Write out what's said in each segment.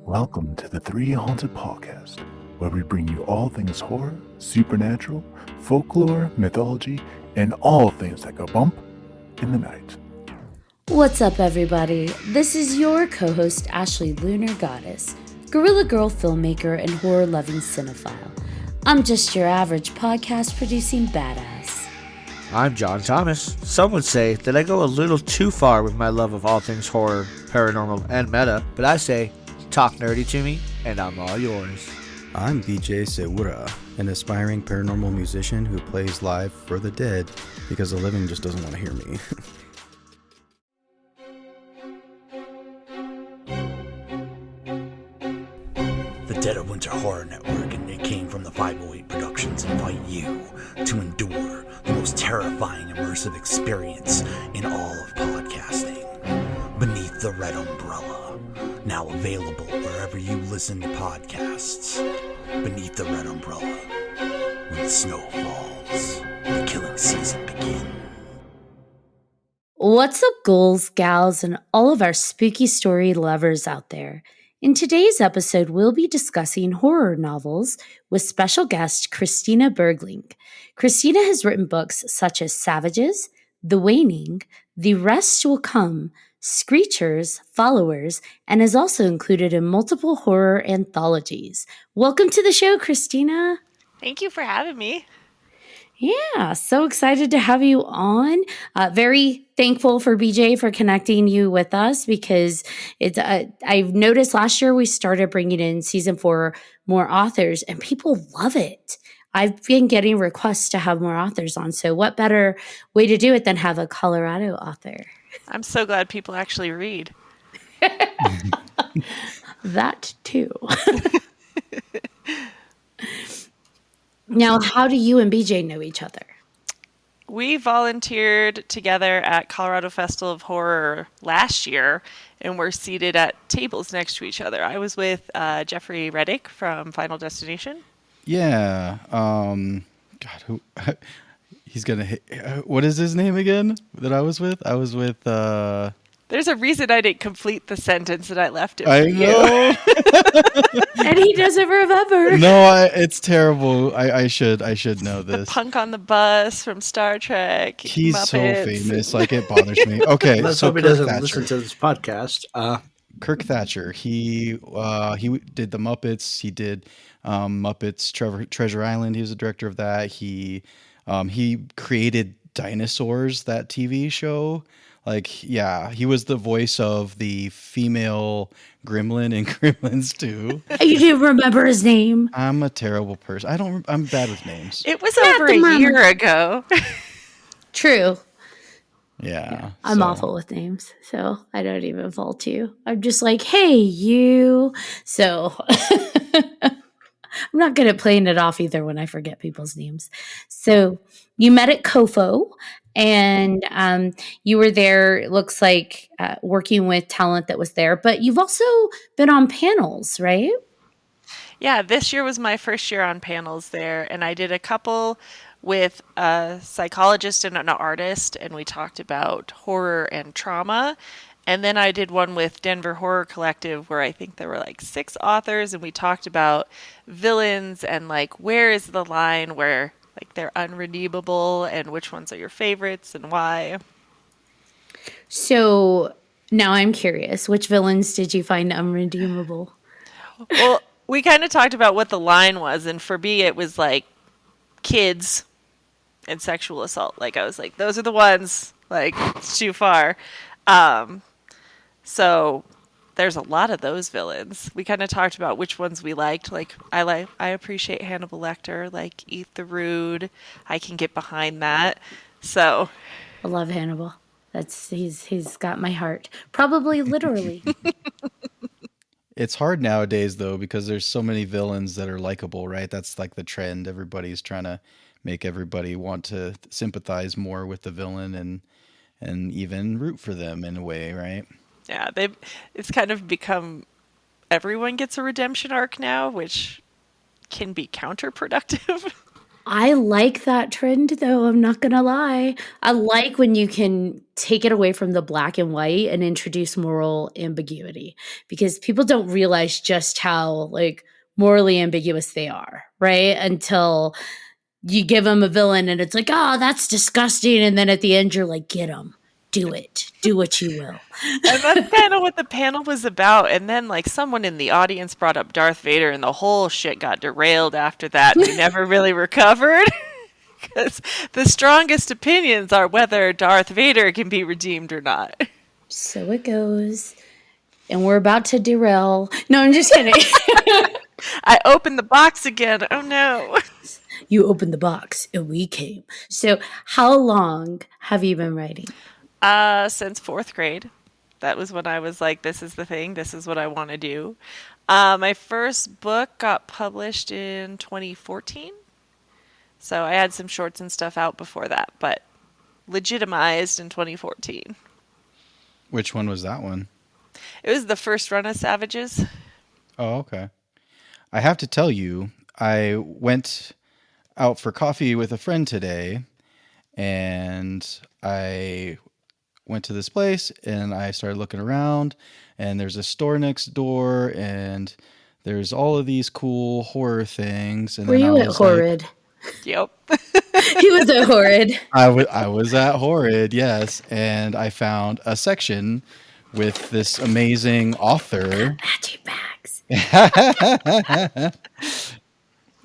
Welcome to the 3Haunted podcast, where we bring you all things horror, supernatural, folklore, mythology, and all things that go bump in the night. What's up, everybody? This is your co-host, Ashley Lunar Goddess, Gorilla Girl filmmaker and horror-loving cinephile. I'm just your average podcast-producing badass. I'm John Thomas. Some would say that I go a little too far with my love of all things horror, paranormal, and meta, but I say, talk nerdy to me, and I'm all yours. I'm BJ Sewura, an aspiring paranormal musician who plays live for the dead because the living just doesn't want to hear me. The Dead of Winter Horror Network and Nick King from the 508 Productions invite you to endure the most terrifying immersive experience in all of podcasting. Beneath the Red Umbrella, now available wherever you listen to podcasts. Beneath the Red Umbrella, when the snow falls, the killing season begins. What's up, ghouls, gals, and all of our spooky story lovers out there? In today's episode, we'll be discussing horror novels with special guest Christina Bergling. Christina has written books such as Savages, The Waning, The Rest Will Come, Screechers, Followers, and is also included in multiple horror anthologies. Welcome to the show, Christina. Thank you for having me. Yeah, so excited to have you on. Very thankful for BJ for connecting you with us because it's. I've noticed last year we started bringing in season 4 more authors and people love it. I've been getting requests to have more authors on. So what better way to do it than have a Colorado author? I'm so glad people actually read. That too. Now, how do you and BJ know each other? We volunteered together at Colorado Festival of Horror last year, and we're seated at tables next to each other. I was with Jeffrey Reddick from Final Destination. Yeah. God, who? He's gonna hit. What is his name again? That I was with. I was with. There's a reason I didn't complete the sentence and I left it for I know. And he doesn't remember. No, it's terrible. I should know The this. punk on the bus from Star Trek. He's Muppets. so famous, like it bothers me. Okay, Let's so hope he Kirk doesn't Thatcher. listen to this podcast. Kirk Thatcher. He did the Muppets. He did Muppets Treasure Island. He was the director of that. He created Dinosaurs, that TV show. Like, yeah, he was the voice of the female gremlin in Gremlins 2. You do remember his name? I'm a terrible person. I'm bad with names. It was over a year ago. True. Yeah. I'm awful with names, so I don't even fault you. I'm just like, hey, you. So I'm not good at playing it off either when I forget people's names. So you met at COFO, and you were there, it looks like, working with talent that was there. But you've also been on panels, right? Yeah, this year was my first year on panels there, and I did a couple with a psychologist and an artist, and we talked about horror and trauma. And then I did one with Denver Horror Collective where I think there were like 6 authors, and we talked about villains and like where is the line where like they're unredeemable and which ones are your favorites and why. So now I'm curious, which villains did you find unredeemable? Well, we kind of talked about what the line was, and for me it was like kids and sexual assault. Like I was like, those are the ones, like it's too far. So there's a lot of those villains. We kind of talked about which ones we liked. Like I appreciate Hannibal Lecter, like Eat the Rude. I can get behind that. So I love Hannibal. He's got my heart. Probably literally. It's hard nowadays, though, because there's so many villains that are likable, right? That's like the trend. Everybody's trying to make everybody want to sympathize more with the villain and even root for them in a way, right? yeah, it's kind of become everyone gets a redemption arc now, which can be counterproductive. I like that trend, though. I'm not going to lie. I like when you can take it away from the black and white and introduce moral ambiguity because people don't realize just how like morally ambiguous they are, right? Until you give them a villain and it's like, oh, that's disgusting. And then at the end, you're like, get them. Do it. Do what you will. And that's kind of what the panel was about. And then, like, someone in the audience brought up Darth Vader, and the whole shit got derailed after that. And we never really recovered. Because the strongest opinions are whether Darth Vader can be redeemed or not. So it goes. And we're about to derail. No, I'm just kidding. I opened the box again. Oh, no. You opened the box and we came. So how long have you been writing? Since fourth grade. That was when I was like, this is the thing. This is what I want to do. My first book got published in 2014. So I had some shorts and stuff out before that, but legitimized in 2014. Which one was that one? It was the first run of Savages. Oh, okay. I have to tell you, I went out for coffee with a friend today, and I went to this place and I started looking around, and there's a store next door, and there's all of these cool horror things. And Were then you I at was Horrid? Yep. He was at Horrid. I was at Horrid, yes, and I found a section with this amazing author. Magic bags.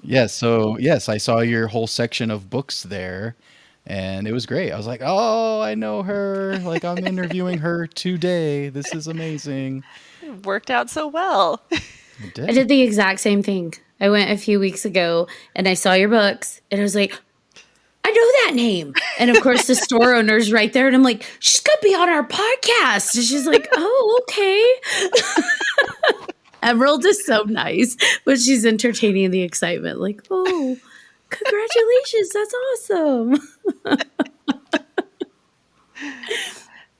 Yes, I saw your whole section of books there, and it was great. I was like, oh, I know her. Like, I'm interviewing her today. This is amazing. It worked out so well. It did. I did the exact same thing. I went a few weeks ago and I saw your books and I was like, I know that name. And of course the store owner's right there. And I'm like, she's going to be on our podcast. And she's like, oh, okay. Emerald is so nice, but she's entertaining the excitement. Like, oh, congratulations. That's awesome.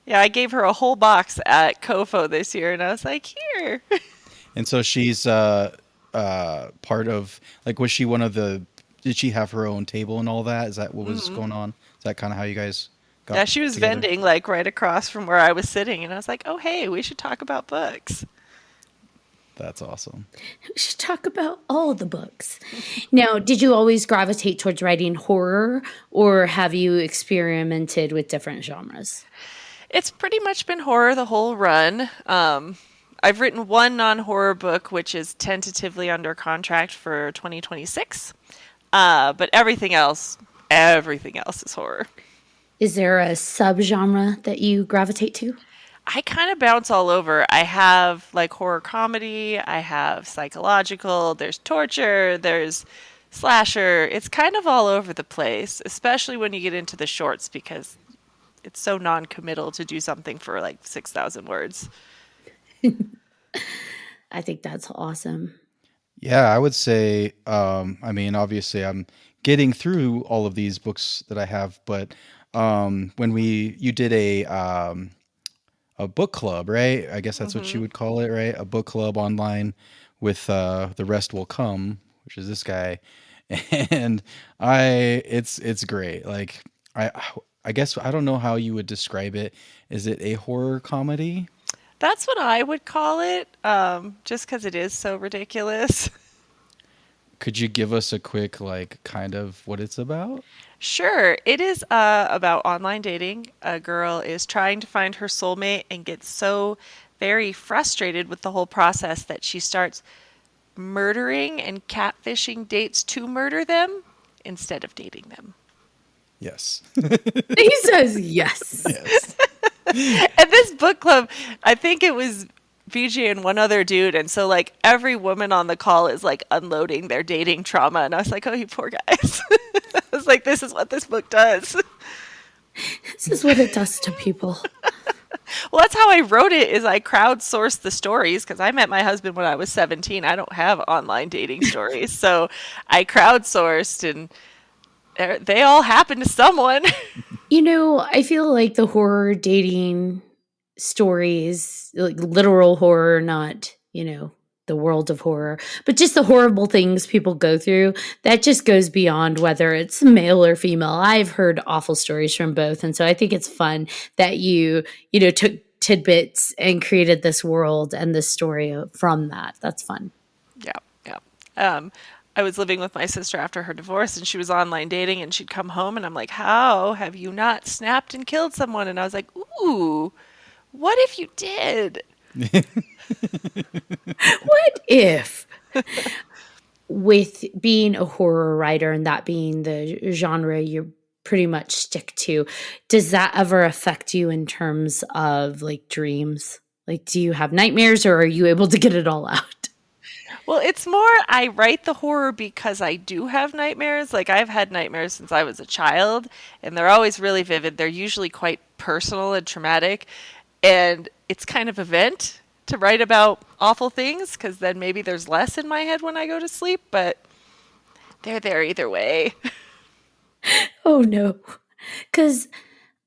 Yeah, I gave her a whole box at Kofo this year, and I was like, here. And so she's part of, like, was she one of the, did she have her own table and all that? Is that what was going on? Is that kind of how you guys got Yeah, she was together? vending, like, right across from where I was sitting, and I was like, oh, hey, we should talk about books. That's awesome. We should talk about all the books. Now, did you always gravitate towards writing horror, or have you experimented with different genres? It's pretty much been horror the whole run. I've written one non-horror book, which is tentatively under contract for 2026. But everything else is horror. Is there a subgenre that you gravitate to? I kind of bounce all over. I have like horror comedy, I have psychological, there's torture, there's slasher. It's kind of all over the place, especially when you get into the shorts because it's so non-committal to do something for like 6,000 words. I think that's awesome. Yeah, I would say, I mean, obviously I'm getting through all of these books that I have, but when you did a book club, right? I guess that's what you would call it, right? A book club online with The Rest Will Come, which is this guy. And it's great. Like, I guess, I don't know how you would describe it. Is it a horror comedy? That's what I would call it, just because it is so ridiculous. Could you give us a quick, like, kind of what it's about? Sure. It is about online dating. A girl is trying to find her soulmate and gets so very frustrated with the whole process that she starts murdering and catfishing dates to murder them instead of dating them. Yes. He says yes. Yes. And this book club, I think it was BJ and one other dude, and so like every woman on the call is like unloading their dating trauma, and I was like, oh, you poor guys. I was like, this is what this book does. This is what it does to people. Well, that's how I wrote it, is I crowdsourced the stories, because I met my husband when I was 17. I don't have online dating stories, so I crowdsourced, and they all happened to someone. You know, I feel like the horror dating stories, like literal horror, not, the world of horror, but just the horrible things people go through, that just goes beyond whether it's male or female. I've heard awful stories from both. And so I think it's fun that you took tidbits and created this world and this story from that. That's fun. Yeah, yeah. I was living with my sister after her divorce, and she was online dating, and she'd come home, and I'm like, how have you not snapped and killed someone? And I was like, ooh, what if you did? What if, with being a horror writer and that being the genre you pretty much stick to, does that ever affect you in terms of like dreams? Like, do you have nightmares, or are you able to get it all out? Well, it's more I write the horror because I do have nightmares. Like, I've had nightmares since I was a child, and they're always really vivid. They're usually quite personal and traumatic, and it's kind of a vent to write about awful things, because then maybe there's less in my head when I go to sleep, but they're there either way. Oh no. Because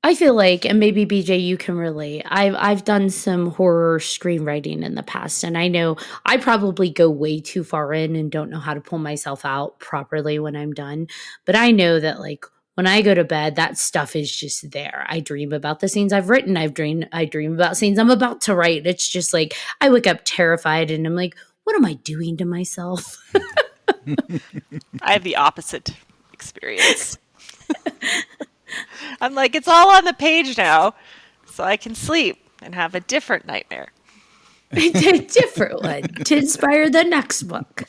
I feel like, and maybe BJ, you can relate. I've done some horror screenwriting in the past, and I know I probably go way too far in and don't know how to pull myself out properly when I'm done. But I know that, like, when I go to bed, that stuff is just there. I dream about the scenes I've written. I dream about scenes I'm about to write. It's just like I wake up terrified, and I'm like, what am I doing to myself? I have the opposite experience. I'm like, it's all on the page now, so I can sleep and have a different nightmare. A different one to inspire the next book.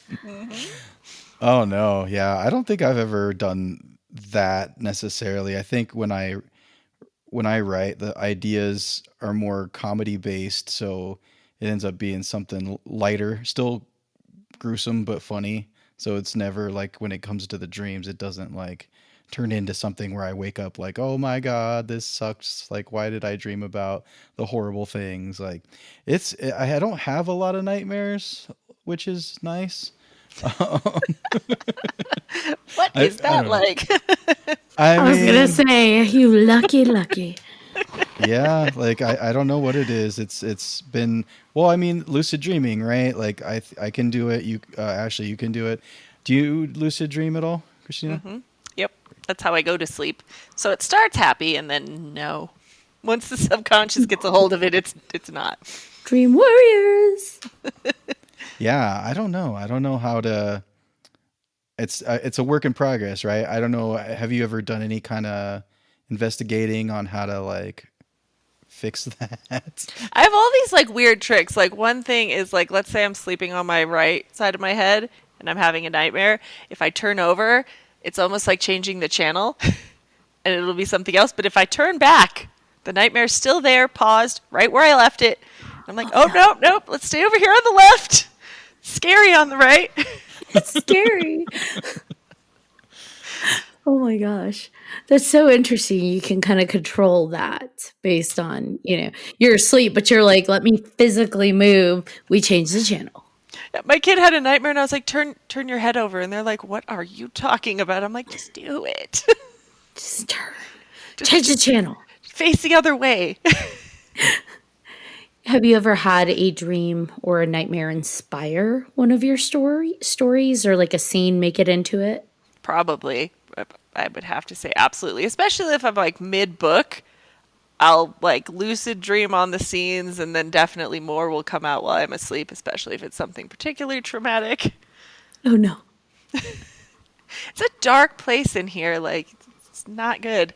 Oh no, yeah. I don't think I've ever done that necessarily. I think when I write, the ideas are more comedy based, so it ends up being something lighter, still gruesome but funny. So it's never like, when it comes to the dreams, it doesn't like turn into something where I wake up like, oh my God, this sucks. Like, why did I dream about the horrible things? Like, I don't have a lot of nightmares, which is nice. What is that like? I was going to say, you lucky. Yeah, like I don't know what it is. It's been, well, I mean, lucid dreaming, right? Like I can do it. You Ashley, you can do it. Do you lucid dream at all, Christina? Mm-hmm. Yep, that's how I go to sleep. So it starts happy, and then no. Once the subconscious gets a hold of it, it's not. Dream warriors. Yeah, I don't know. I don't know how to. It's a work in progress, right? I don't know. Have you ever done any kind of investigating on how to like fix that? I have all these like weird tricks. Like, one thing is, like, let's say I'm sleeping on my right side of my head and I'm having a nightmare. If I turn over, it's almost like changing the channel and it'll be something else. But if I turn back, the nightmare's still there, paused right where I left it. I'm like, oh, nope, let's stay over here on the left. Scary on the right. It's scary. Oh my gosh. That's so interesting. You can kind of control that based on, you're asleep, but you're like, let me physically move. We change the channel. My kid had a nightmare, and I was like, turn your head over. And they're like, what are you talking about? I'm like, just do it. Just turn. Change the channel. Face the other way. Have you ever had a dream or a nightmare inspire one of your stories, or like a scene make it into it? Probably. I would have to say absolutely. Especially if I'm like mid-book, I'll like lucid dream on the scenes, and then definitely more will come out while I'm asleep, especially if it's something particularly traumatic. Oh no. It's a dark place in here. Like, it's not good.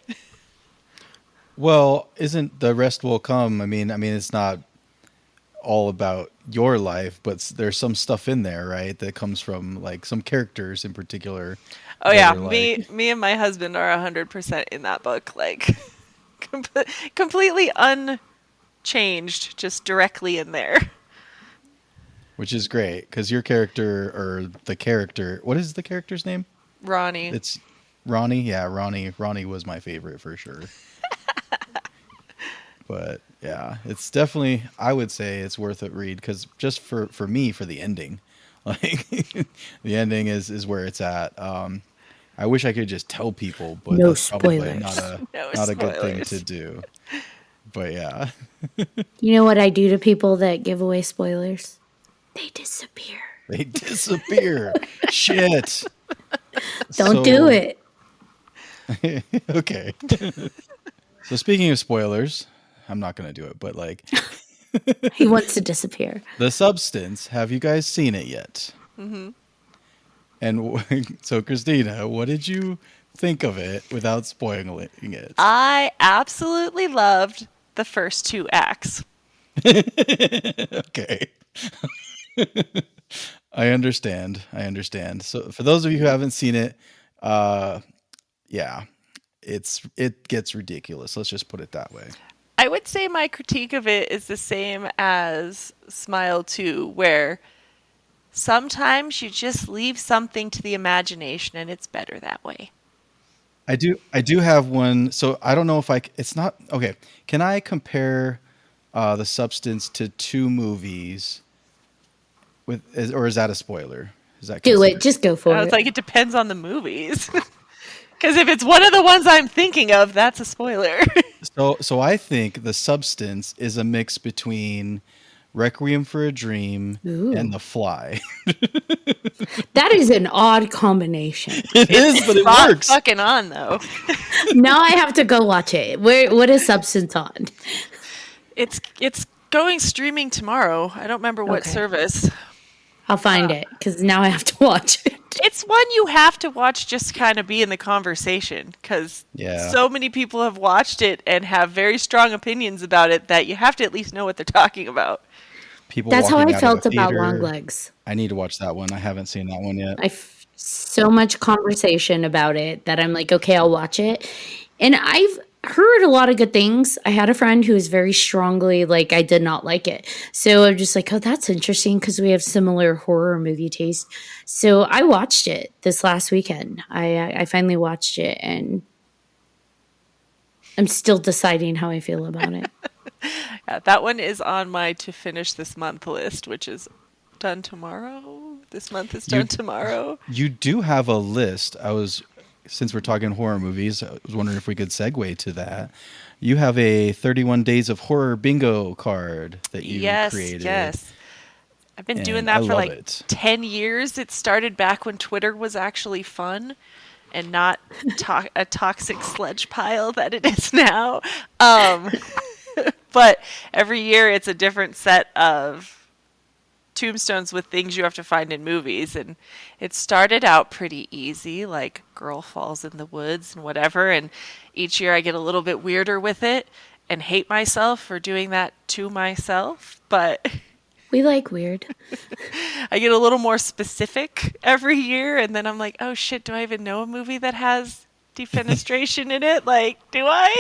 Well, isn't The Rest Will Come? I mean, it's not all about your life, but there's some stuff in there, right, that comes from like some characters in particular. Oh yeah, like... me and my husband are 100% in that book, like completely unchanged, just directly in there. Which is great, because your character, or the character, what is the character's name? Ronnie. It's Ronnie. Yeah, Ronnie was my favorite for sure. But yeah, it's definitely, I would say it's worth a read, because just for me, for the ending, like the ending is where it's at. I wish I could just tell people, but no that's spoilers. Probably not a good thing to do. But yeah. You know what I do to people that give away spoilers? They disappear. They disappear. Shit. Don't do it. Okay. So speaking of spoilers, I'm not going to do it, but like He wants to disappear. The Substance, have you guys seen it yet? Mm-hmm. And so Christina, what did you think of it without spoiling it? I absolutely loved the first 2 acts. Okay. I understand. So for those of you who haven't seen it, yeah, it gets ridiculous. Let's just put it that way. I would say my critique of it is the same as Smile 2, where sometimes you just leave something to the imagination and it's better that way. I do have one. So I don't know if it's not okay. Can I compare The Substance to 2 movies or is that a spoiler? Is that Do considered? it. Just go for I it. was like, it depends on the movies. Because if it's one of the ones I'm thinking of, that's a spoiler. So I think The Substance is a mix between Requiem for a Dream and The Fly. That is an odd combination. It is, but it Spot works. fucking on, though. Now I have to go watch it. What is Substance on? It's going streaming tomorrow. I don't remember what Okay. service. I'll find it because now I have to watch it. It's one you have to watch just to kind of be in the conversation, because Yeah. so many people have watched it and have very strong opinions about it that you have to at least know what they're talking about. People That's how walking I out of felt the about theater. Longlegs. I need to watch that one. I haven't seen that one yet. So much conversation about it that I'm like, okay, I'll watch it. And I've heard a lot of good things. I had a friend who was very strongly like, I did not like it. So I'm just like, oh, that's interesting because we have similar horror movie taste. So I watched it this last weekend. I finally watched it and I'm still deciding how I feel about it. Yeah, that one is on my to finish this month list, which is done tomorrow. This month is done tomorrow. You do have a list. Since we're talking horror movies, I was wondering if we could segue to that. You have a 31 Days of Horror bingo card that you created. Yes. I've been doing And that I for love like it. 10 years. It started back when Twitter was actually fun and not a toxic sledge pile that it is now. But every year it's a different set of tombstones with things you have to find in movies, and it started out pretty easy, like girl falls in the woods and whatever, and each year I get a little bit weirder with it and hate myself for doing that to myself, but We like weird. I get a little more specific every year, and then I'm like, oh shit, do I even know a movie that has defenestration in it? Like, do I?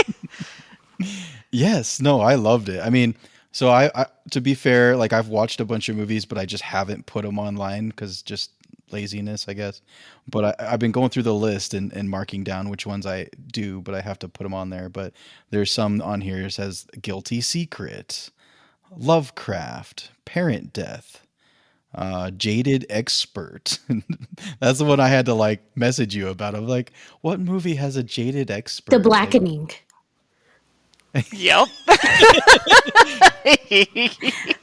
Yes, no, I loved it. I mean, so I to be fair, like I've watched a bunch of movies, but I just haven't put them online because just laziness, I guess. But I've been going through the list and marking down which ones I do, but I have to put them on there. But there's some on here that says Guilty Secret, Lovecraft, Parent Death, Jaded Expert. That's the one I had to like message you about. I'm like, what movie has a jaded expert? The Blackening. Yep.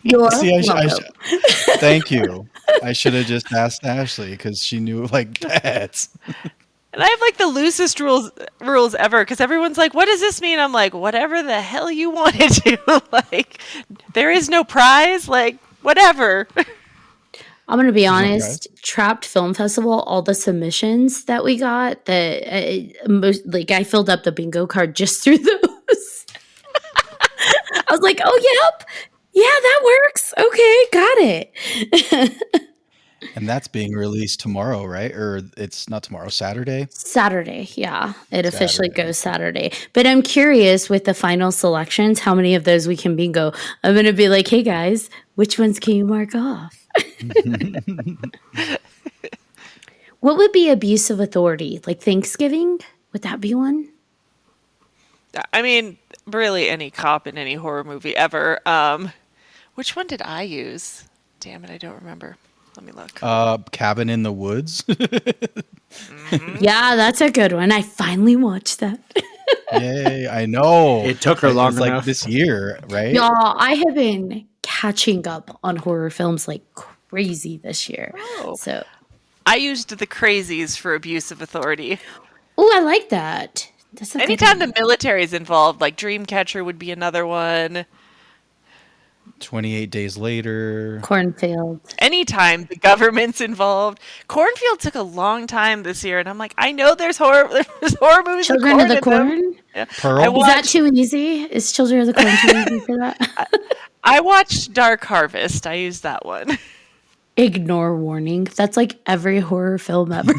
You're See, welcome. thank you. I should have just asked Ashley because she knew like that. And I have like the loosest rules ever, because everyone's like, what does this mean? I'm like, whatever the hell you want to do. Like, there is no prize. Like, whatever. I'm going to be no honest. Trapped Film Festival, all the submissions that we got, I filled up the bingo card just through those. I was like, oh, yep. Yeah, that works. Okay, got it. And that's being released tomorrow, right? Or it's not tomorrow, Saturday? Saturday, yeah. It officially goes Saturday. But I'm curious with the final selections, how many of those we can bingo. I'm going to be like, hey, guys, which ones can you mark off? What would be abuse of authority? Like Thanksgiving? Would that be one? I mean, really any cop in any horror movie ever. Which one did I use? Damn it, I don't remember. Let me look. Cabin in the Woods. Yeah, that's a good one. I finally watched that. Yay, I know. It took her It was long like enough. this year, right? Y'all, I have been catching up on horror films like crazy this year. Oh. So, I used the crazies for abuse of authority. oh, I like that. That's a good Anytime one. the military is involved, like Dreamcatcher would be another one. 28 Days Later. Cornfield. Anytime the government's involved. Cornfield took a long time this year, and I'm like, I know there's horror movies. Children with of the corn in them. Corn? Yeah. Pearl? I Is that watched, too easy? Is Children of the Corn too easy for that? I watched Dark Harvest. I used that one. Ignore warning. That's like every horror film ever.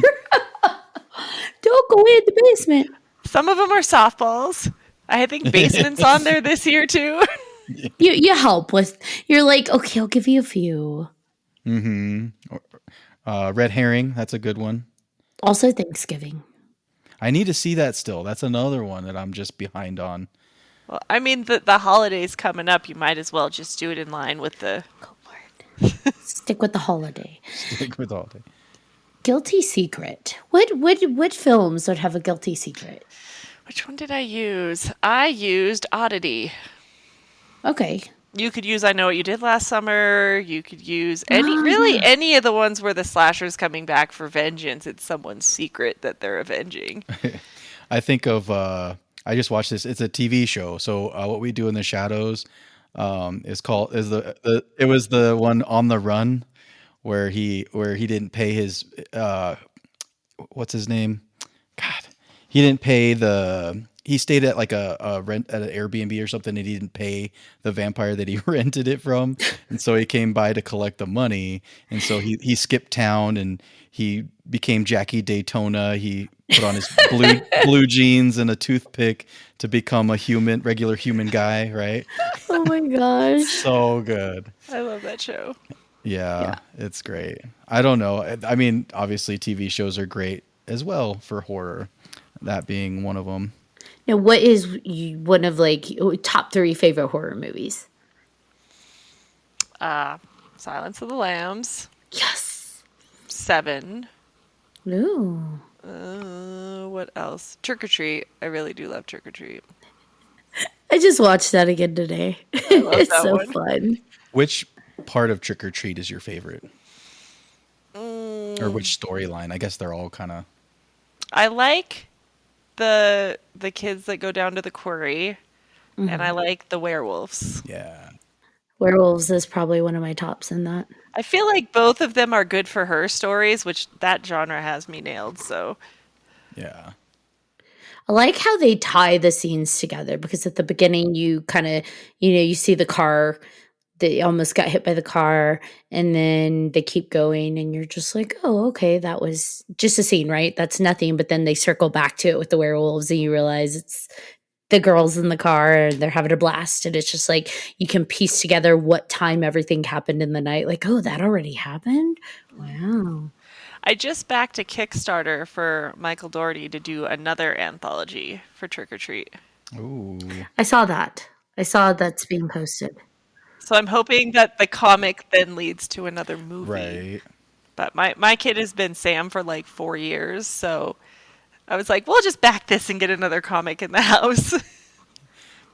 Don't go in the basement. Some of them are softballs. I think Basement's on there this year too. You help with. You're like, okay, I'll give you a few. Red Herring. That's a good one. Also Thanksgiving. I need to see that still. That's another one that I'm just behind on. Well, I mean, the holidays coming up, you might as well just do it in line with the... Oh, Lord. Stick with the holiday. Stick with all day. Guilty secret. What films would have a guilty secret? Which one did I use? I used Oddity. Okay. You could use I Know What You Did Last Summer. You could use any of the ones where the slasher's coming back for vengeance. It's someone's secret that they're avenging. I think of I just watched this. It's a TV show. So What We Do in the Shadows it was the one On the Run where he didn't pay his what's his name? God, he didn't pay he stayed at like a rent at an Airbnb or something, and he didn't pay the vampire that he rented it from, and so he came by to collect the money, and so he skipped town and he became Jackie Daytona. He put on his blue jeans and a toothpick to become a regular human guy, right? Oh my gosh. So good. I love that show. Yeah, it's great. I don't know. I mean, obviously TV shows are great as well for horror, that being one of them. Now, what is one of like top 3 favorite horror movies? Silence of the Lambs. Yes. 7. Ooh. What else? Trick or Treat. I really do love Trick or Treat. I just watched that again today. It's that so one. fun. Which part of Trick or Treat is your favorite? Or which storyline? I guess they're all kind of... I like the kids that go down to the quarry, and I like the werewolves. Yeah. Werewolves is probably one of my tops in that. I feel like both of them are good for her stories, which that genre has me nailed, so... Yeah. I like how they tie the scenes together because at the beginning you kind of, you see the car, they almost got hit by the car, and then they keep going and you're just like, oh, okay, that was just a scene, right? That's nothing. But then they circle back to it with the werewolves and you realize it's the girls in the car and they're having a blast. And it's just like you can piece together what time everything happened in the night. Like, oh, that already happened? Wow. I just backed a Kickstarter for Michael Dougherty to do another anthology for Trick or Treat. Ooh. I saw that. I saw that's being posted. So I'm hoping that the comic then leads to another movie. Right. But my kid has been Sam for like 4 years, so I was like, we'll just back this and get another comic in the house.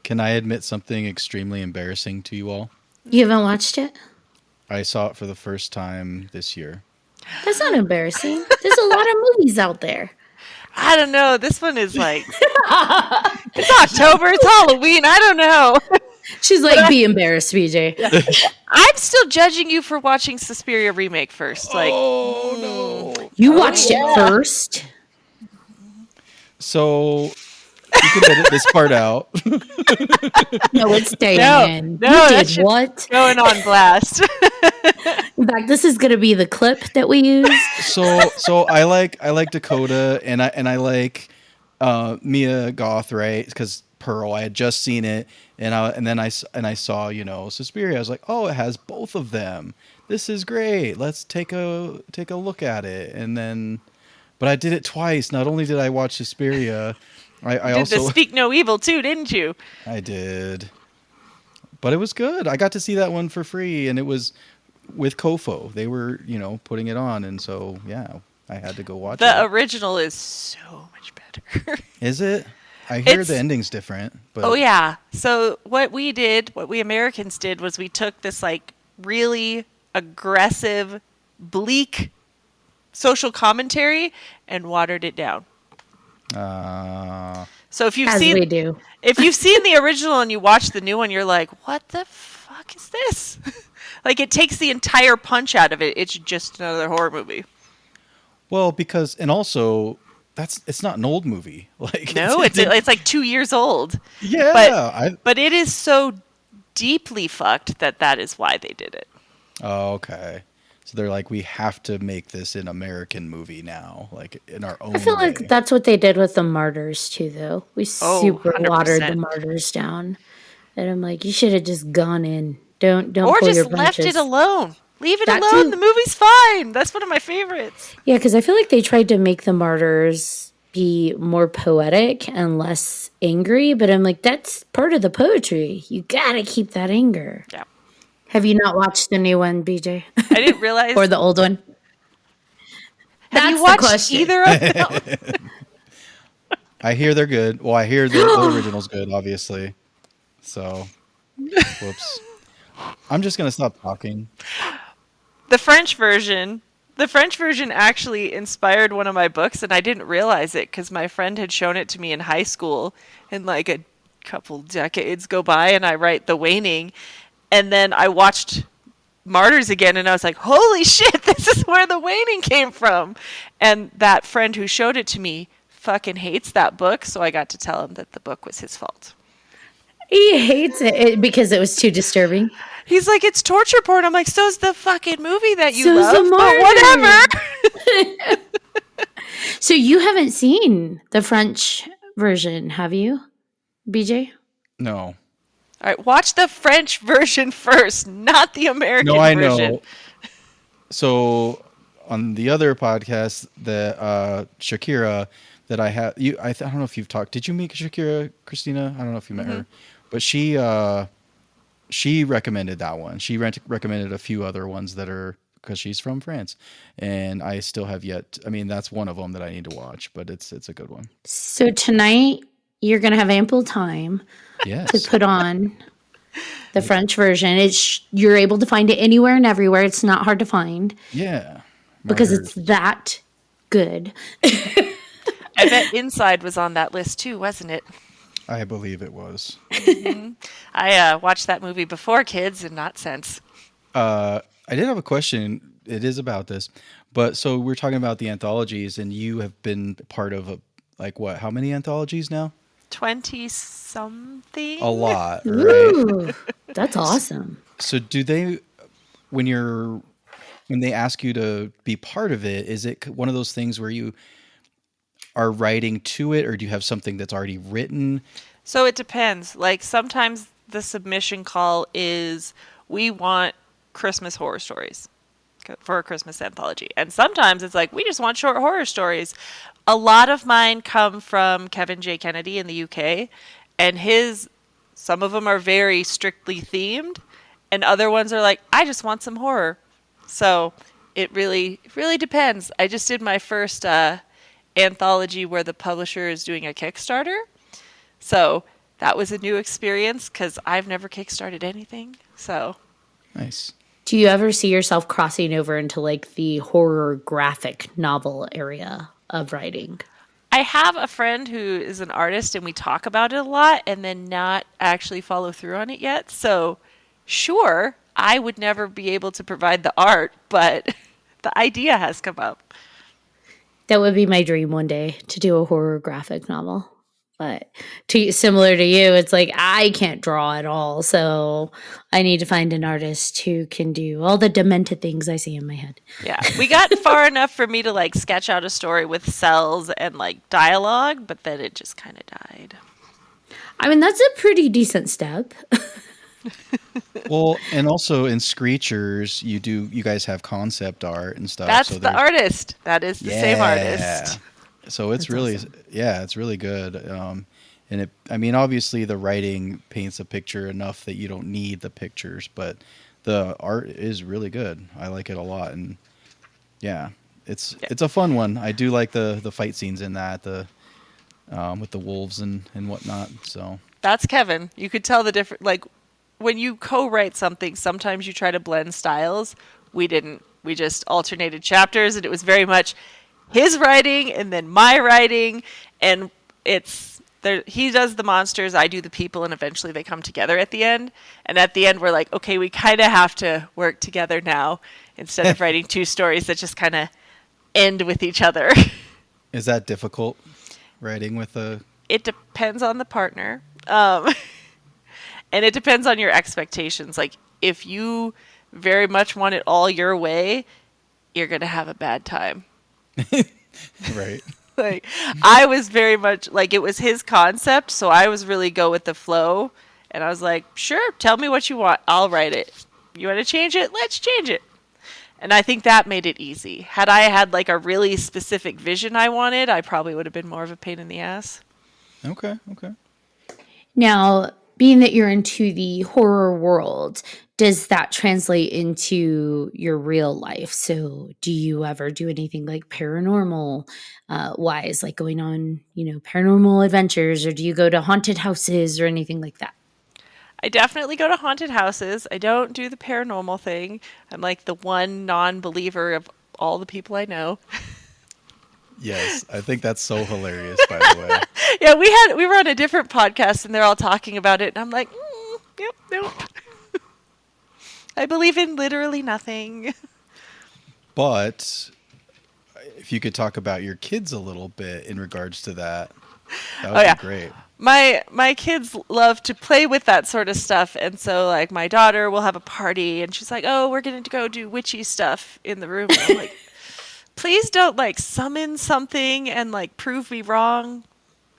Can I admit something extremely embarrassing to you all? You haven't watched it? I saw it for the first time this year. That's not embarrassing. There's a lot of movies out there. I don't know. This one is like, it's October, it's Halloween. I don't know. She's like, be embarrassed, BJ. I'm still judging you for watching Suspiria remake first. Like, Oh, no. You watched it first. So you can edit this part out. No, it's staying No, in. no, You that did should- what? going on blast. In fact, this is going to be the clip that we use. So I like Dakota and I like Mia Goth, right? Because Pearl, I had just seen it, and then I saw Suspiria. I was like, oh, it has both of them. This is great. Let's take a look at it. And then, but I did it twice. Not only did I watch Suspiria, I Did also the Speak No Evil too, didn't you? I did. But it was good. I got to see that one for free, and it was with Kofo. They were, putting it on, and so yeah, I had to go watch The it. original is so much better. Is it? I hear It's- the ending's different. But Oh yeah. So what we Americans did was we took this like really aggressive, bleak social commentary and watered it down. So if you've As seen we do. if you've seen the original and you watch the new one, you're like, what the fuck is this? Like, it takes the entire punch out of it. It's just another horror movie. Well, because and also it's not an old movie. Like No, it's like 2 years old. yeah, But it is so deeply fucked that is why they did it. Oh, okay. So they're like, we have to make this an American movie now, like in our own I feel way. like that's what they did with the Martyrs too, though. We Oh, super watered the 100%. Martyrs down, and I'm like, you should have just gone in. Don't Or pull your just left punches. it alone. Leave it That alone. too. The movie's fine. That's one of my favorites. Yeah, because I feel like they tried to make the Martyrs be more poetic and less angry, but I'm like, that's part of the poetry. You gotta keep that anger. Yeah. Have you not watched the new one, BJ, I didn't realize. or the old one? Have That's you the watched question. either of them? I hear they're good. Well, I hear the original's good, obviously. So, whoops. I'm just gonna stop talking. The French version. The French version actually inspired one of my books, and I didn't realize it because my friend had shown it to me in high school, and like a couple decades go by, and I write The Waning, and then I watched Martyrs again, and I was like, holy shit, this is where The Waning came from. And that friend who showed it to me fucking hates that book, so I got to tell him that the book was his fault. He hates it because it was too disturbing. He's like, it's torture porn. I'm like, so's the fucking movie that you So's love, the but Martyrs. whatever. So you haven't seen the French version, have you, BJ? No, All right, watch the French version first, not the American no, I version. know. So on the other podcast, the Shakira that I have, I don't know if you've talked. Did you meet Shakira, Christina? I don't know if you met her, but she recommended that one. She recommended a few other ones that are because she's from France, and I still have yet. I mean, that's one of them that I need to watch, but it's a good one. So tonight you're going to have ample time Yes. to put on the French version. You're able to find it anywhere and everywhere. It's not hard to find Yeah. because Martyrs. it's that good. I bet Inside was on that list too, wasn't it? I believe it was. I watched that movie before kids and not since. I did have a question. It is about this, but so we're talking about the anthologies, and you have been part of how many anthologies now? 20-something? A lot, right? Ooh, that's awesome. So do they, when they ask you to be part of it, is it one of those things where you are writing to it, or do you have something that's already written? So it depends. Like, sometimes the submission call is, we want Christmas horror stories for a Christmas anthology. And sometimes it's like, we just want short horror stories. A lot of mine come from Kevin J. Kennedy in the UK, and some of them are very strictly themed, and other ones are like, I just want some horror. So it really depends. I just did my first anthology where the publisher is doing a Kickstarter. So that was a new experience because I've never Kickstarted anything. So Nice. Do you ever see yourself crossing over into like the horror graphic novel area of writing? I have a friend who is an artist and we talk about it a lot and then not actually follow through on it yet. So sure, I would never be able to provide the art, but the idea has come up. That would be my dream one day, to do a horror graphic novel. But similar to you, it's like I can't draw at all. So I need to find an artist who can do all the demented things I see in my head. Yeah, we got far enough for me to like sketch out a story with cells and like dialogue, but then it just kind of died. I mean, that's a pretty decent step. Well, and also in Screechers, you guys have concept art and stuff. That's so the artist. That is the same artist. So it's really, it's really good. And I mean, obviously the writing paints a picture enough that you don't need the pictures, but the art is really good. I like it a lot. And yeah, it's a fun one. I do like the fight scenes in that, with the wolves and whatnot. So That's Kevin. You could tell the different, like when you co-write something, sometimes you try to blend styles. we didn't. We just alternated chapters, and it was very much his writing and then my writing, and it's there. He does the monsters, I do the people, and eventually they come together at the end. And at the end, we're like, okay, we kind of have to work together now instead of writing two stories that just kind of end with each other. Is that difficult, writing with a... It depends on the partner. And it depends on your expectations. Like, if you very much want it all your way, you're going to have a bad time. Right. Like, I was very much, like, it was his concept, so I was really go with the flow. And I was like, sure, tell me what you want. I'll write it. You want to change it? Let's change it. And I think that made it easy. Had I had, like, a really specific vision I wanted, I probably would have been more of a pain in the ass. Okay. Now, being that you're into the horror world, does that translate into your real life? So do you ever do anything like paranormal wise, like going on, paranormal adventures, or do you go to haunted houses or anything like that? I definitely go to haunted houses. I don't do the paranormal thing. I'm like the one non-believer of all the people I know. Yes, I think that's so hilarious, by the way. Yeah, we were on a different podcast and they're all talking about it, and I'm like, yep, nope. I believe in literally nothing. But if you could talk about your kids a little bit in regards to that would be great. My kids love to play with that sort of stuff, and so like my daughter will have a party and she's like, oh, we're going to go do witchy stuff in the room. And I'm like, please don't like summon something and like prove me wrong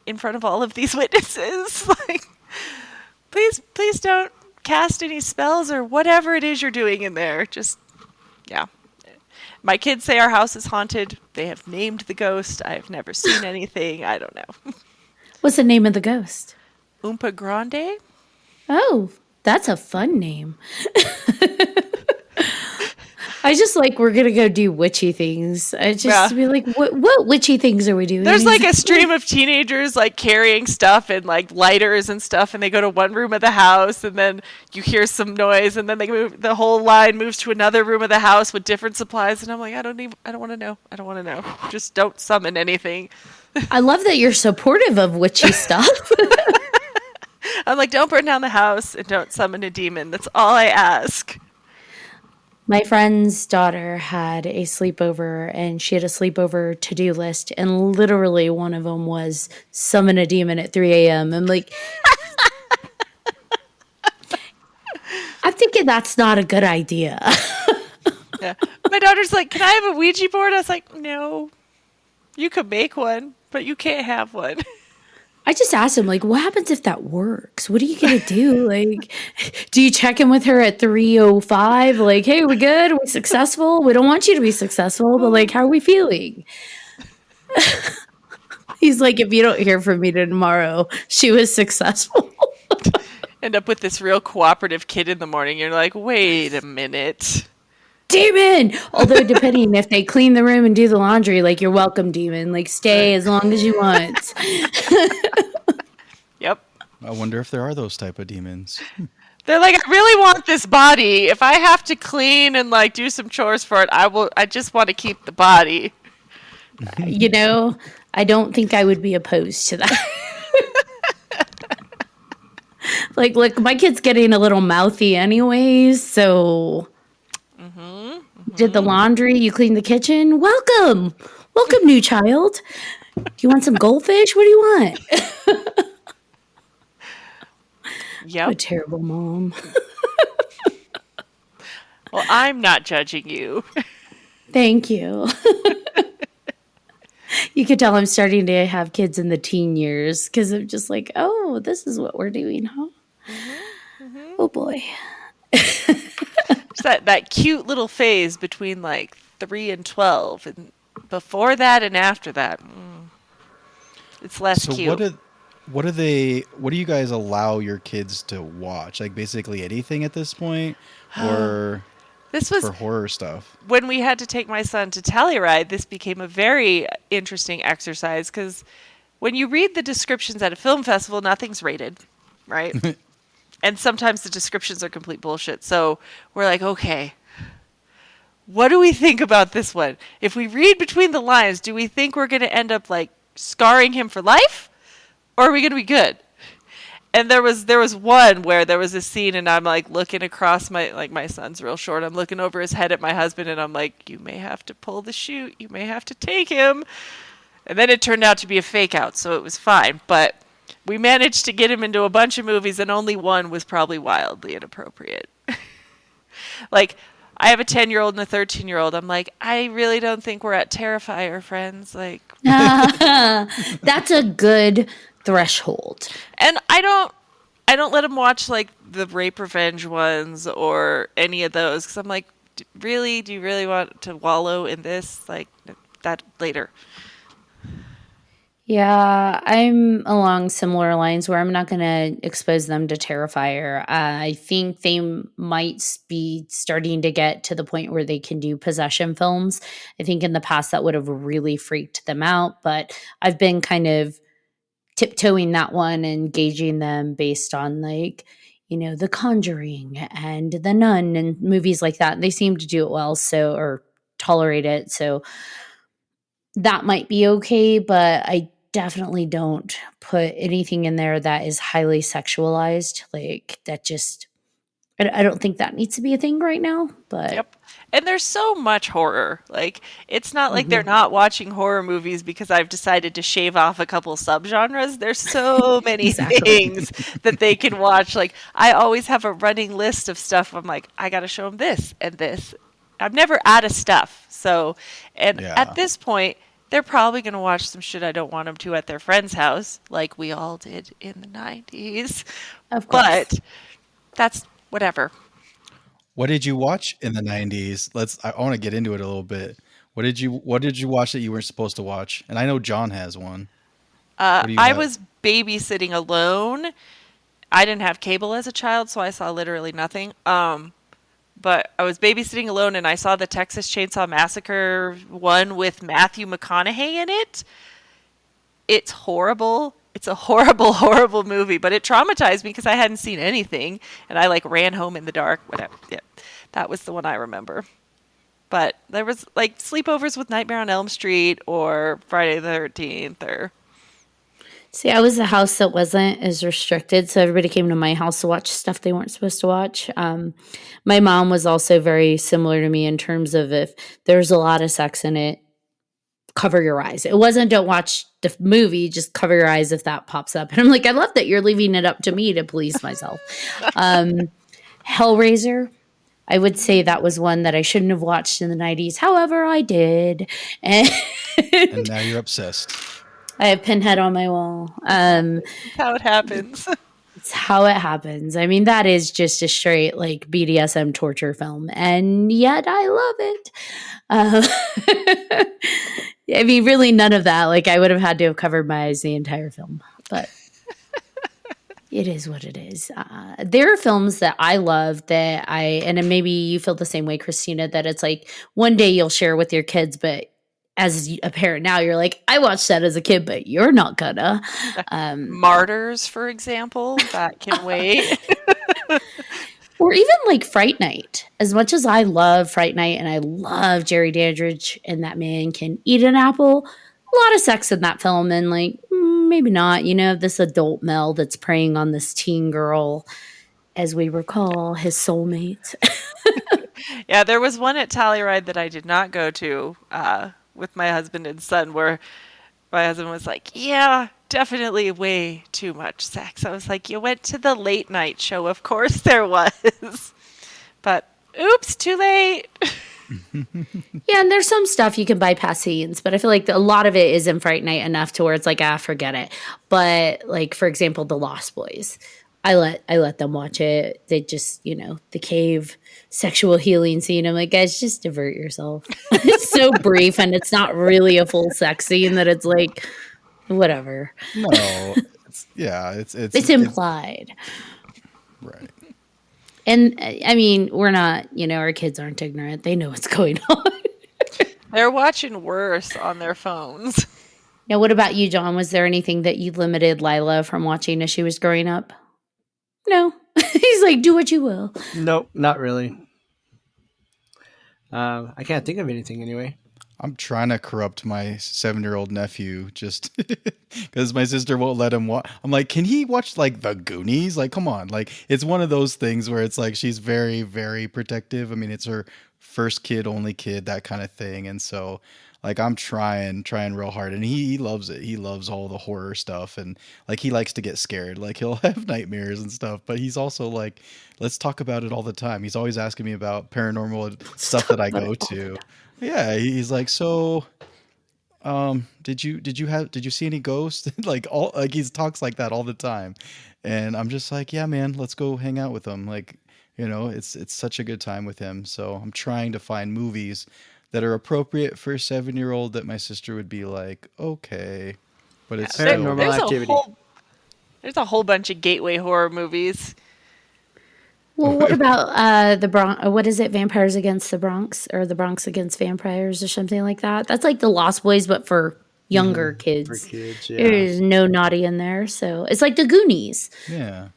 in front of all of these witnesses. Like, please don't cast any spells or whatever it is you're doing in there. Just, yeah. My kids say our house is haunted. They have named the ghost. I have never seen anything. I don't know. What's the name of the ghost? Oompa Grande? Oh, that's a fun name. I just like, we're going to go do witchy things. I just be like, what witchy things are we doing? There's like a stream of teenagers like carrying stuff and like lighters and stuff, and they go to one room of the house, and then you hear some noise, and then the whole line moves to another room of the house with different supplies, and I'm like, I don't want to know. I don't want to know. Just don't summon anything. I love that you're supportive of witchy stuff. I'm like, don't burn down the house and don't summon a demon. That's all I ask. My friend's daughter had a sleepover, and she had a sleepover to-do list, and literally one of them was summon a demon at 3 a.m. I'm like, I'm thinking that's not a good idea. Yeah. My daughter's like, can I have a Ouija board? I was like, no. You could make one, but you can't have one. I just asked him, like, what happens if that works? What are you going to do? Like, do you check in with her at 3:05? Like, hey, are we good? Are we successful? We don't want you to be successful, but, like, how are we feeling? He's like, if you don't hear from me tomorrow, she was successful. End up with this real cooperative kid in the morning. You're like, wait a minute. Demon! Although, depending if they clean the room and do the laundry, like, you're welcome, demon. Like, stay as long as you want. Yep. I wonder if there are those type of demons. They're like, I really want this body. If I have to clean and like do some chores for it, I just want to keep the body. I don't think I would be opposed to that. Like, look, my kid's getting a little mouthy anyways, so... Did the laundry, you cleaned the kitchen. Welcome, new child. Do you want some goldfish? What do you want? Yep. What a terrible mom. Well, I'm not judging you. Thank you. You could tell I'm starting to have kids in the teen years because I'm just like, oh, this is what we're doing, huh? Oh boy. It's that cute little phase between like 3 and 12, and before that and after that, it's less cute. What do you guys allow your kids to watch? Like basically anything at this point, or this was for horror stuff? When we had to take my son to Telluride, this became a very interesting exercise because when you read the descriptions at a film festival, nothing's rated, right? And sometimes the descriptions are complete bullshit. So we're like, okay, what do we think about this one? If we read between the lines, do we think we're going to end up like scarring him for life, or are we going to be good? And there was one where there was a scene, and I'm like looking across my son's real short. I'm looking over his head at my husband, and I'm like, you may have to pull the chute. You may have to take him. And then it turned out to be a fake out, so it was fine. But we managed to get him into a bunch of movies, and only one was probably wildly inappropriate. Like, I have a 10-year-old and a 13-year-old. I'm like, I really don't think we're at Terrifier, friends. Like, that's a good threshold. And I don't let him watch like the rape revenge ones or any of those, because I'm like, really, do you really want to wallow in this? Like, that later. Yeah, I'm along similar lines where I'm not going to expose them to Terrifier. I think they might be starting to get to the point where they can do possession films. I think in the past that would have really freaked them out, but I've been kind of tiptoeing that one and gauging them based on like, The Conjuring and The Nun and movies like that. They seem to do it well, or tolerate it. So that might be okay, but I definitely don't put anything in there that is highly sexualized. Like that just, I don't think that needs to be a thing right now, but. Yep. And there's so much horror. Like, it's not like they're not watching horror movies because I've decided to shave off a couple subgenres. There's so many things that they can watch. Like, I always have a running list of stuff. I'm like, I got to show them this and this. I'm never out of stuff. So, at this point, they're probably going to watch some shit I don't want them to at their friend's house, like we all did in the 90s. Of course. But that's whatever. What did you watch in the 90s? I want to get into it a little bit. What did you watch that you weren't supposed to watch? And I know John has one. I was babysitting alone. I didn't have cable as a child, so I saw literally nothing. But I was babysitting alone, and I saw the Texas Chainsaw Massacre one with Matthew McConaughey in it. It's horrible. It's a horrible, horrible movie, but it traumatized me because I hadn't seen anything, and I like ran home in the dark. Whatever. Yeah, that was the one I remember. But there was like sleepovers with Nightmare on Elm Street or Friday the 13th or. See, I was the house that wasn't as restricted, so everybody came to my house to watch stuff they weren't supposed to watch. My mom was also very similar to me in terms of if there's a lot of sex in it, cover your eyes. It wasn't don't watch the movie, just cover your eyes if that pops up. And I'm like, I love that you're leaving it up to me to police myself. Hellraiser, I would say that was one that I shouldn't have watched in the 90s. However, I did. And now you're obsessed. I have Pinhead on my wall. How it happens. It's how it happens. I mean, that is just a straight like BDSM torture film, and yet I love it. I mean, really, none of that. Like, I would have had to have covered my eyes the entire film, but it is what it is. There are films that I love and maybe you feel the same way, Christina, that it's like one day you'll share with your kids, but as a parent now, you're like, I watched that as a kid, but you're not gonna. Martyrs, for example, that can wait. Or even like Fright Night. As much as I love Fright Night and I love Jerry Dandridge and that man can eat an apple, a lot of sex in that film and like, maybe not. This adult male that's preying on this teen girl, as we recall, his soulmate. Yeah, there was one at Telluride that I did not go to with my husband and son where my husband was like, yeah, definitely way too much sex. I was like, you went to the late night show. Of course there was. But oops, too late. Yeah, and there's some stuff you can bypass scenes, but I feel like a lot of it is in Fright Night enough to where it's like, forget it. But like, for example, The Lost Boys. I let them watch it. They just, the cave sexual healing scene. I'm like, guys, just divert yourself. It's so brief and it's not really a full sex scene that it's like, whatever. No, it's implied. Right. And I mean, we're not, our kids aren't ignorant. They know what's going on. They're watching worse on their phones. Now, what about you, John? Was there anything that you limited Lila from watching as she was growing up? No. He's like, do what you will. Nope, not really. I can't think of anything anyway. I'm trying to corrupt my 7-year-old nephew just because my sister won't let him watch. I'm like, can he watch like the Goonies? Like, come on. Like, it's one of those things where it's like she's very, very protective. I mean, it's her first kid, only kid, that kind of thing. And so, like, I'm trying real hard, and he loves it. He loves all the horror stuff, and like he likes to get scared. Like, he'll have nightmares and stuff. But he's also like, let's talk about it all the time. He's always asking me about paranormal stuff that I go to. Yeah, he's like, so did you see any ghosts? Like he talks like that all the time. And I'm just like, yeah, man, let's go hang out with him. Like, it's such a good time with him. So I'm trying to find movies that are appropriate for a 7-year-old that my sister would be like, okay. But it's There- still Paranormal there's activity. There's a whole bunch of gateway horror movies. Well, what about the Bronx? What is it? Vampires Against the Bronx, or the Bronx Against Vampires, or something like that. That's like the Lost Boys, but for younger kids. For kids, There's no naughty in there, so it's like the Goonies. yeah.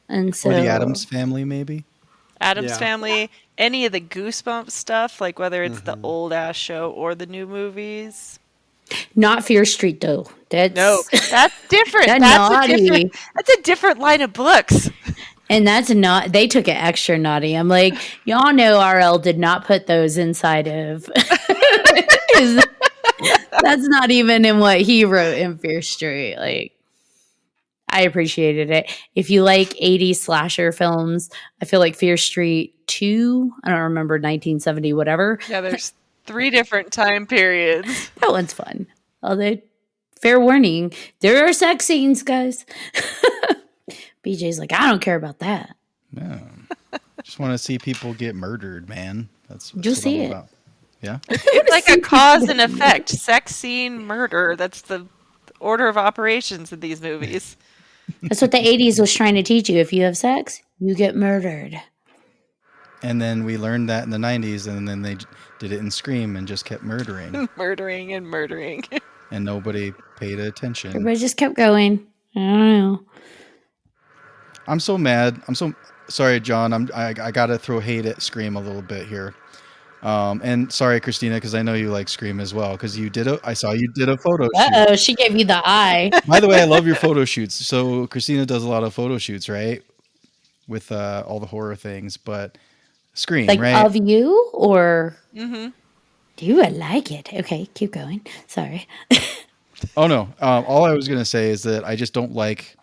And so Or the Addams Family, maybe. Adam's Yeah. Family, any of the Goosebumps stuff, like whether it's the old ass show or the new movies. not Fear Street though. That's No, that's different. That's naughty. That's a different line of books. And that's not. They took it extra naughty. I'm like, y'all know RL did not put those inside of. That's not even in what he wrote in Fear Street. Like, I appreciated it. If you like 80s slasher films, I feel like Fear Street 2, I don't remember, 1970, whatever. Yeah, there's 3 different time periods. That one's fun. Although, fair warning, there are sex scenes, guys. BJ's like, I don't care about that. Yeah. Just want to see people get murdered, man. That's You'll what see I'm it. about. Yeah. It's like a cause and effect. Sex scene, murder. That's the order of operations in these movies. That's what the 80s was trying to teach you. If you have sex, you get murdered. And then we learned that in the 90s, and then they did it in Scream and just kept murdering, Murdering and murdering. and nobody paid attention. Everybody just kept going. I don't know. I'm so mad. I'm so sorry, John. I gotta throw hate at Scream a little bit here. And sorry, Christina, because I know you like Scream as well. Because I saw you did a photo shoot. Uh-oh, she gave you the eye. By the way, I love your photo shoots. So Christina does a lot of photo shoots, right? With all the horror things, but Scream, Like, right? of you, or... Do I like it? Okay, keep going. Sorry. Oh no. All I was gonna say is that I just don't like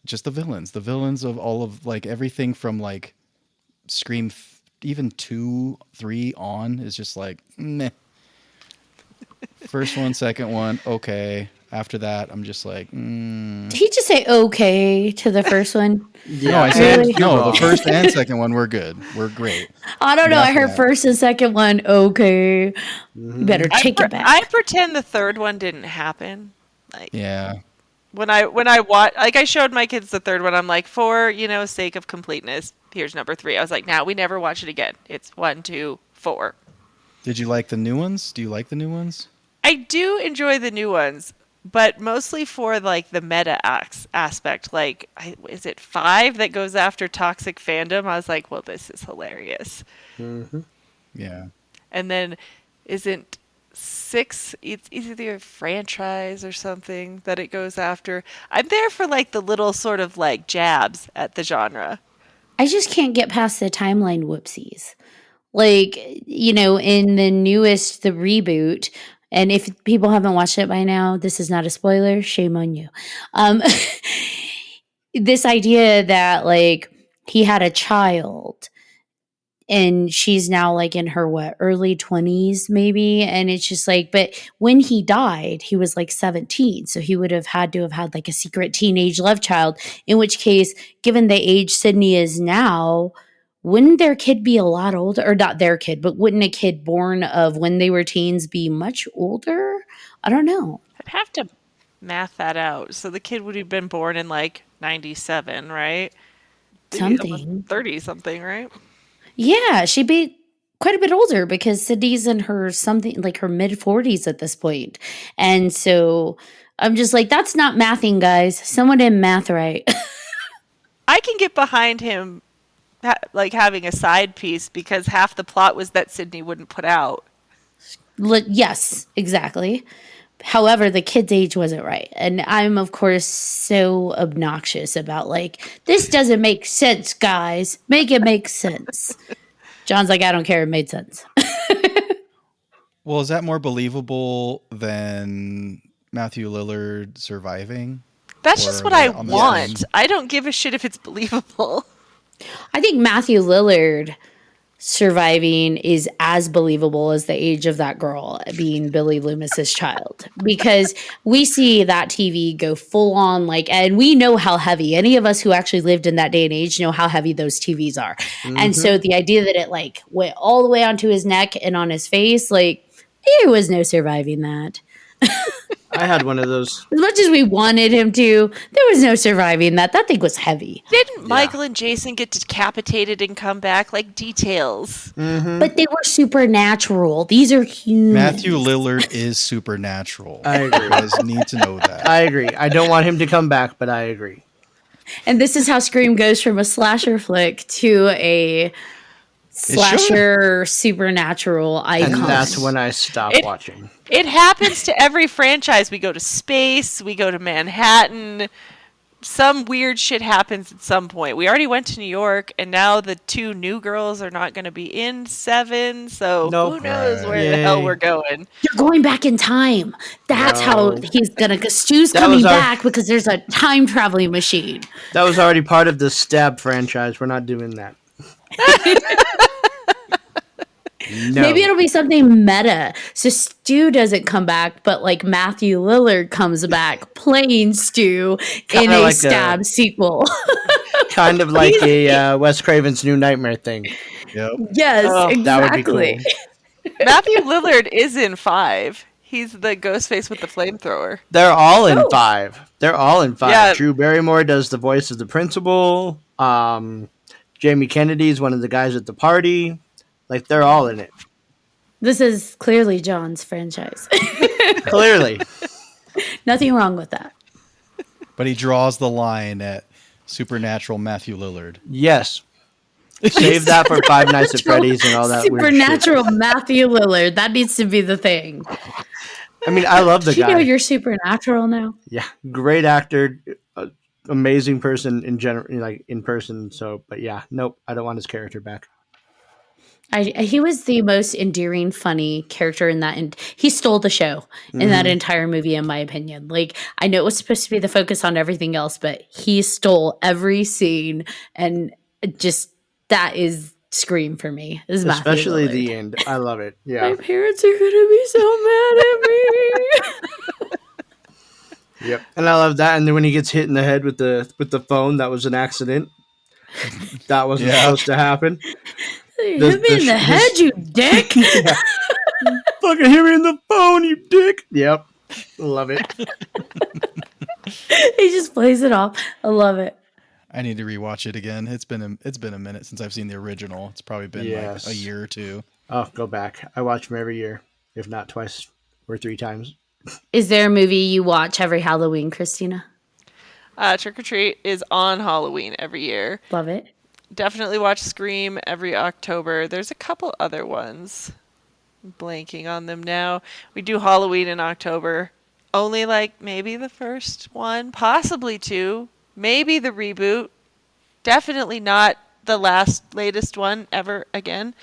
just the villains. The villains of all of like everything from like Scream, even 2, 3 on is just like meh. First one, second one, okay. After that, I'm just like, Did he just say okay to the first one? Yeah. No, I said Really? no. The first and second one were good. We're great. I don't know. I heard Yeah. first and second one, okay. You better take it back. I pretend the third one didn't happen. Like Yeah. when I watch, like I showed my kids the third one. I'm like, for sake of completeness, here's number 3. I was like, now we never watch it again. It's 1, 2, 4. Did you like the new ones? Do you like the new ones? I do enjoy the new ones, but mostly for like the meta aspect. Like, is it 5 that goes after toxic fandom? I was like, well, this is hilarious. Yeah. And then isn't 6? It's either a franchise or something that it goes after. I'm there for like the little sort of like jabs at the genre. I just can't get past the timeline whoopsies. Like, in the newest, the reboot, and if people haven't watched it by now, this is not a spoiler. Shame on you. This idea that, like, he had a child and she's now, like, in her, early 20s maybe? And it's just like, but when he died, he was, like, 17. So he would have had to have had, like, a secret teenage love child, in which case, given the age Sydney is now, wouldn't their kid be a lot older? Or not their kid, but wouldn't a kid born of when they were teens be much older? I don't know. I'd have to math that out. So the kid would have been born in like 97, right? Something. 30 something, right? Yeah, she'd be quite a bit older because Sydney's in her something like her mid 40s at this point. And so I'm just like, that's not mathing, guys. Someone didn't math right. I can get behind him like having a side piece because half the plot was that Sydney wouldn't put out. Yes, exactly. However, the kid's age wasn't right. And I'm, of course, so obnoxious about, like, this doesn't make sense, guys. Make it make sense. John's like, I don't care. It made sense. Well, is that more believable than Matthew Lillard surviving? That's Or just what the- I on the want. screen? I don't give a shit if it's believable. I think Matthew Lillard surviving is as believable as the age of that girl being Billy Loomis's child, because we see that TV go full on, like, and we know how heavy, any of us who actually lived in that day and age know how heavy those TVs are. And so the idea that it like went all the way onto his neck and on his face, like, there was no surviving that. I had one of those. As much as we wanted him to, there was no surviving that. That thing was heavy. Didn't Michael and Jason get decapitated and come back? Like, details. But they were supernatural. These are humans. Matthew Lillard is supernatural. I agree. You guys need to know that. I agree. I don't want him to come back, but I agree. And this is how Scream goes from a slasher flick to a slasher supernatural icon. And that's when I stopped watching. It happens to every franchise. We go to space, we go to Manhattan. Some weird shit happens at some point. We already went to New York, and now the two new girls are not going to be in 7, so Nope. who knows where the Yay. hell we're going. You're going back in time. That's how No. he's gonna. Cause Stu's That coming was our- back because there's a time traveling machine. That was already part of the Stab franchise. We're not doing that. No. Maybe it'll be something meta. So Stu doesn't come back, but like Matthew Lillard comes back playing Stu in Kinda a like Stab sequel. kind of like a Wes Craven's New Nightmare thing. Yep. Yes, Oh, exactly. that would be cool. Matthew Lillard is in 5. He's the ghost face with the flamethrower. They're all in 5. They're all in 5. Yeah. Drew Barrymore does the voice of the principal. Jamie Kennedy's one of the guys at the party. Like, they're all in it. This is clearly John's franchise. Clearly. Nothing wrong with that. But he draws the line at supernatural Matthew Lillard. Yes. Save that for Five Nights at Freddy's and all that weird shit. Supernatural Matthew Lillard. That needs to be the thing. I mean, I love the Do you guy. know you're supernatural now? Yeah, great actor, amazing person in general, like in person. So, but yeah, nope, I don't want his character back. He was the most endearing, funny character in that, and he stole the show in that entire movie, in my opinion. Like, I know it was supposed to be the focus on everything else, but he stole every scene, and just that is Scream for me. Is Matthew Especially Lillard. the end. I love it. My Yeah. parents are gonna be so mad at me. Yep. And I love that. And then when he gets hit in the head with the phone, that was an accident. That wasn't supposed to happen. Hit me in the head, you dick. Fucking hit me in the phone, you dick. Yep. Love it. He just plays it off. I love it. I need to rewatch it again. It's been a minute since I've seen the original. It's probably been Yes. like a year or two. Oh, go back. I watch them every year, if not twice or 3 times. Is there a movie you watch every Halloween, Christina? Trick or Treat is on Halloween every year. Love it. Definitely watch Scream every October. There's a couple other ones. I'm blanking on them now. We do Halloween in October. Only like maybe the first one, possibly 2, maybe the reboot. Definitely not the latest one ever again.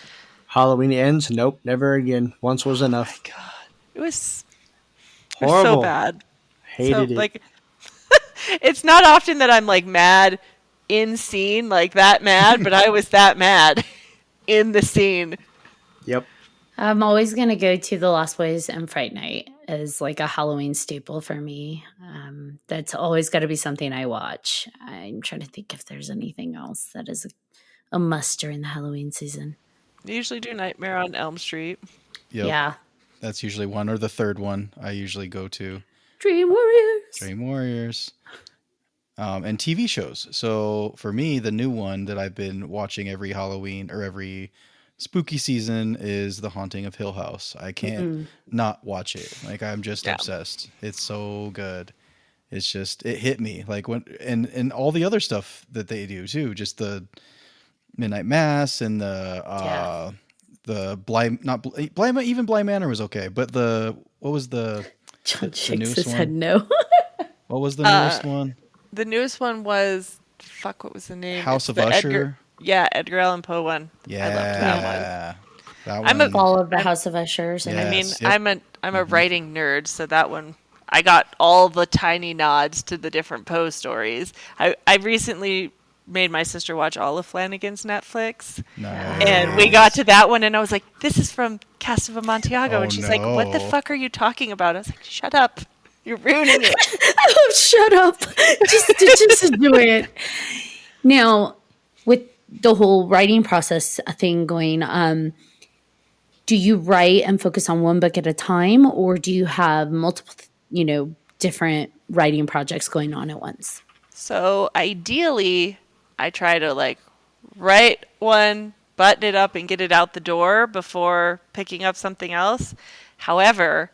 Halloween ends. Nope, never again. Once was enough. It was Horrible. so bad. Hated it. Like, it's not often that I'm like mad in scene, like that mad, but I was that mad in the scene. Yep. I'm always going to go to The Lost Boys and Fright Night as like a Halloween staple for me. That's always got to be something I watch. I'm trying to think if there's anything else that is a must during the Halloween season. I usually do Nightmare on Elm Street. Yep. Yeah. That's usually one, or the third one I usually go to. Dream Warriors. Dream Warriors. And TV shows. So for me, the new one that I've been watching every Halloween or every spooky season is The Haunting of Hill House. I can't not watch it. Like, I'm just obsessed. It's so good. It's just, it hit me like when, and all the other stuff that they do too. Just the Midnight Mass and the Bly not Bly, Bly even Bly Manor was okay, but what was John the shakes newest his head one? no. What was the newest one? The newest one was fuck. What was the name? House It's of the Usher. Edgar Allan Poe one. I loved that one. Yeah, that I'm a one. All of the I'm, House of Ushers. I And mean, Yes. Yep. I'm a writing nerd, so that one I got all the tiny nods to the different Poe stories. I recently made my sister watch all of Flanagan's Netflix, and we got Nice. to that one, and I was like, "This is from Cast of Amontillado," Oh and she's like, "What the no. fuck are you talking about?" I was like, "Shut up, you're ruining it." oh, shut up. Just enjoy it. Now, with the whole writing process thing going, do you write and focus on one book at a time, or do you have multiple, different writing projects going on at once? So ideally, I try to like write one, button it up, and get it out the door before picking up something else. However,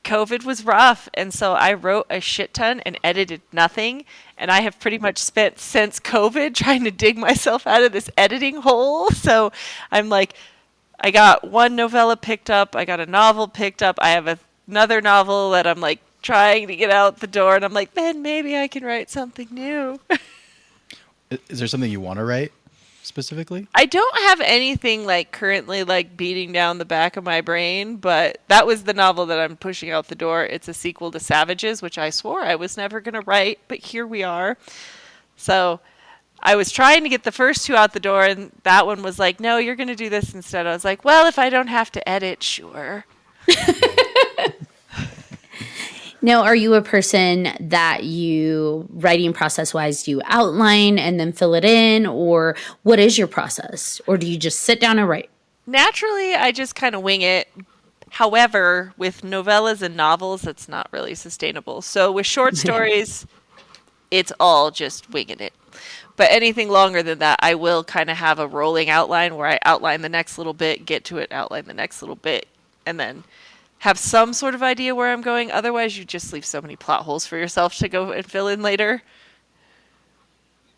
COVID was rough, and so I wrote a shit ton and edited nothing. And I have pretty much spent since COVID trying to dig myself out of this editing hole. So I'm like, I got one novella picked up, I got a novel picked up, I have another novel that I'm like trying to get out the door, and I'm like, then maybe I can write something new. Is there something you want to write specifically? I don't have anything like currently like beating down the back of my brain, but that was the novel that I'm pushing out the door. It's a sequel to Savages, which I swore I was never going to write, but here we are. So I was trying to get the first two out the door, and that one was like, no, you're going to do this instead. I was like, well, if I don't have to edit, sure. Now, are you a person that you, writing process wise, do you outline and then fill it in, or what is your process? Or do you just sit down and write? Naturally, I just kind of wing it. However, with novellas and novels, that's not really sustainable. So with short stories, it's all just winging it. But anything longer than that, I will kind of have a rolling outline where I outline the next little bit, get to it, outline the next little bit, and then have some sort of idea where I'm going. Otherwise, you just leave so many plot holes for yourself to go and fill in later.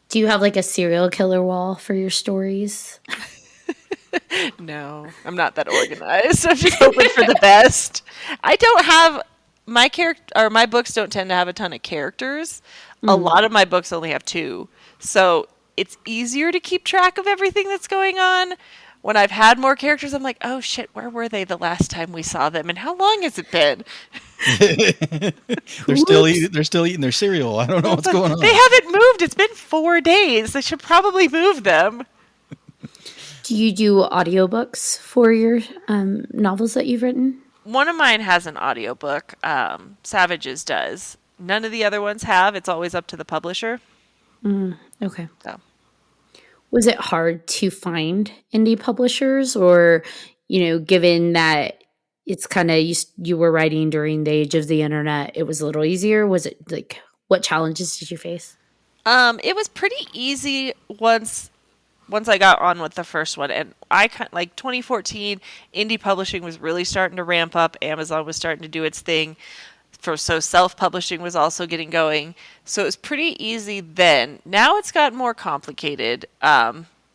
Do you have like a serial killer wall for your stories? No, I'm not that organized. I'm just hoping for the best. I don't have my character, or my books don't tend to have a ton of characters. A lot of my books only have two. So it's easier to keep track of everything that's going on. When I've had more characters, I'm like, oh shit, where were they the last time we saw them, and how long has it been? They're still eating their cereal. I don't know what's going on. They haven't moved. It's been 4 days. They should probably move them. Do you do audiobooks for your novels that you've written? One of mine has an audiobook. Savages does. None of the other ones have. It's always up to the publisher. Okay. So. Was it hard to find indie publishers, or, given that it's kind of, you were writing during the age of the internet, it was a little easier? Was it like, what challenges did you face? It was pretty easy once I got on with the first one, and like 2014, indie publishing was really starting to ramp up. Amazon was starting to do its thing. So self-publishing was also getting going. So it was pretty easy then. Now it's gotten more complicated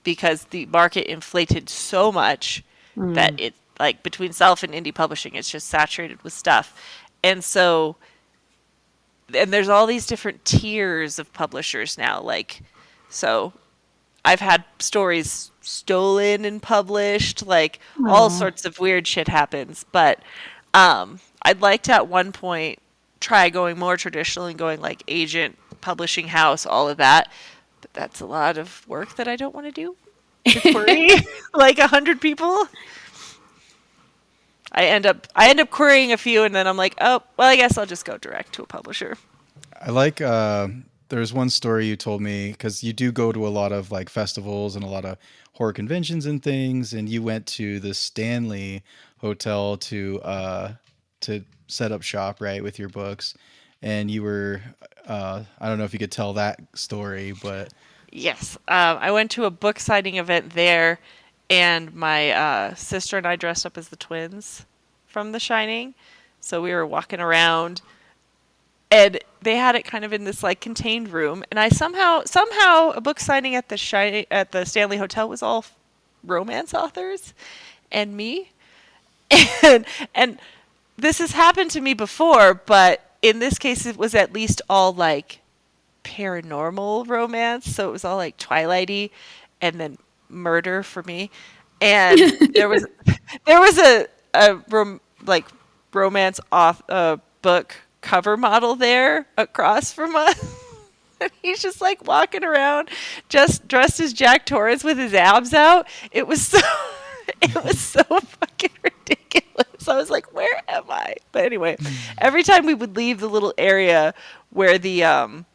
because the market inflated so much that it, like, between self and indie publishing, it's just saturated with stuff. And so, and there's all these different tiers of publishers now. Like, so I've had stories stolen and published, like all sorts of weird shit happens. But I'd like to at one point try going more traditional and going like agent, publishing house, all of that. But that's a lot of work that I don't want to do. To query like 100 people. I end up querying a few, and then I'm like, oh, well, I guess I'll just go direct to a publisher. I like there's one story you told me, because you do go to a lot of like festivals and a lot of horror conventions and things, and you went to the Stanley Hotel to set up shop, right, with your books, and you were I don't know if you could tell that story, but Yes, I went to a book signing event there, and my sister and I dressed up as the twins from The Shining. So we were walking around, And they had it kind of in this like contained room, and I somehow a book signing at the Stanley Hotel was all romance authors and me. And this has happened to me before, but in this case it was at least all like paranormal romance, so it was all like Twilighty and then murder for me. And there was like romance book cover model there across from us. And he's just like walking around just dressed as Jack Torrance with his abs out. It was so fucking ridiculous. I was like, where am I? But anyway, every time we would leave the little area where the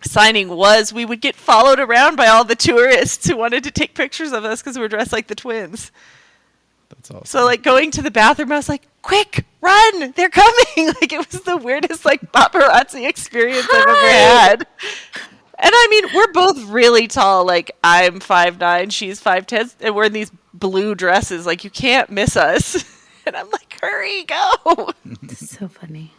signing was, we would get followed around by all the tourists who wanted to take pictures of us because we were dressed like the twins. That's awesome. So like going to the bathroom, I was like, quick, run, they're coming. Like it was the weirdest like paparazzi experience I've ever had. And I mean, we're both really tall. Like I'm 5'9", she's 5'10", and we're in these blue dresses. Like you can't miss us. And I'm like, hurry, go. So funny.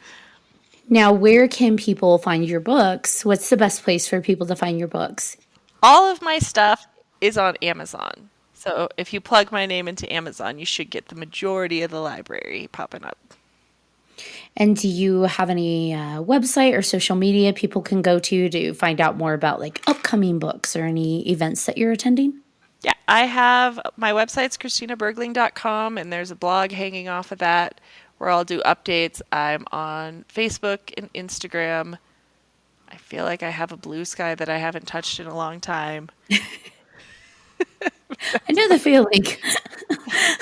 Now, where can people find your books? What's the best place for people to find your books? All of my stuff is on Amazon. So if you plug my name into Amazon, you should get the majority of the library popping up. And do you have any website or social media people can go to find out more about like upcoming books or any events that you're attending? Yeah, I have my website's ChristinaBergling.com, and there's a blog hanging off of that where I'll do updates. I'm on Facebook and Instagram. I feel like I have a Blue Sky that I haven't touched in a long time. I know the feeling.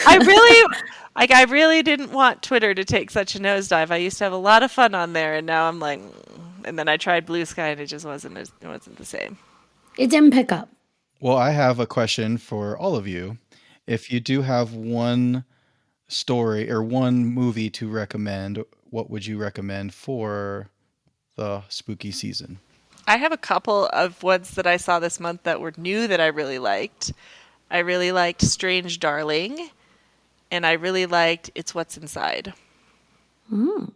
I really didn't want Twitter to take such a nosedive. I used to have a lot of fun on there, and now I'm like, and then I tried Blue Sky, and it just wasn't the same. It didn't pick up. Well, I have a question for all of you. If you do have one story or one movie to recommend, what would you recommend for the spooky season? I have a couple of ones that I saw this month that were new that I really liked. I really liked Strange Darling, and I really liked It's What's Inside. I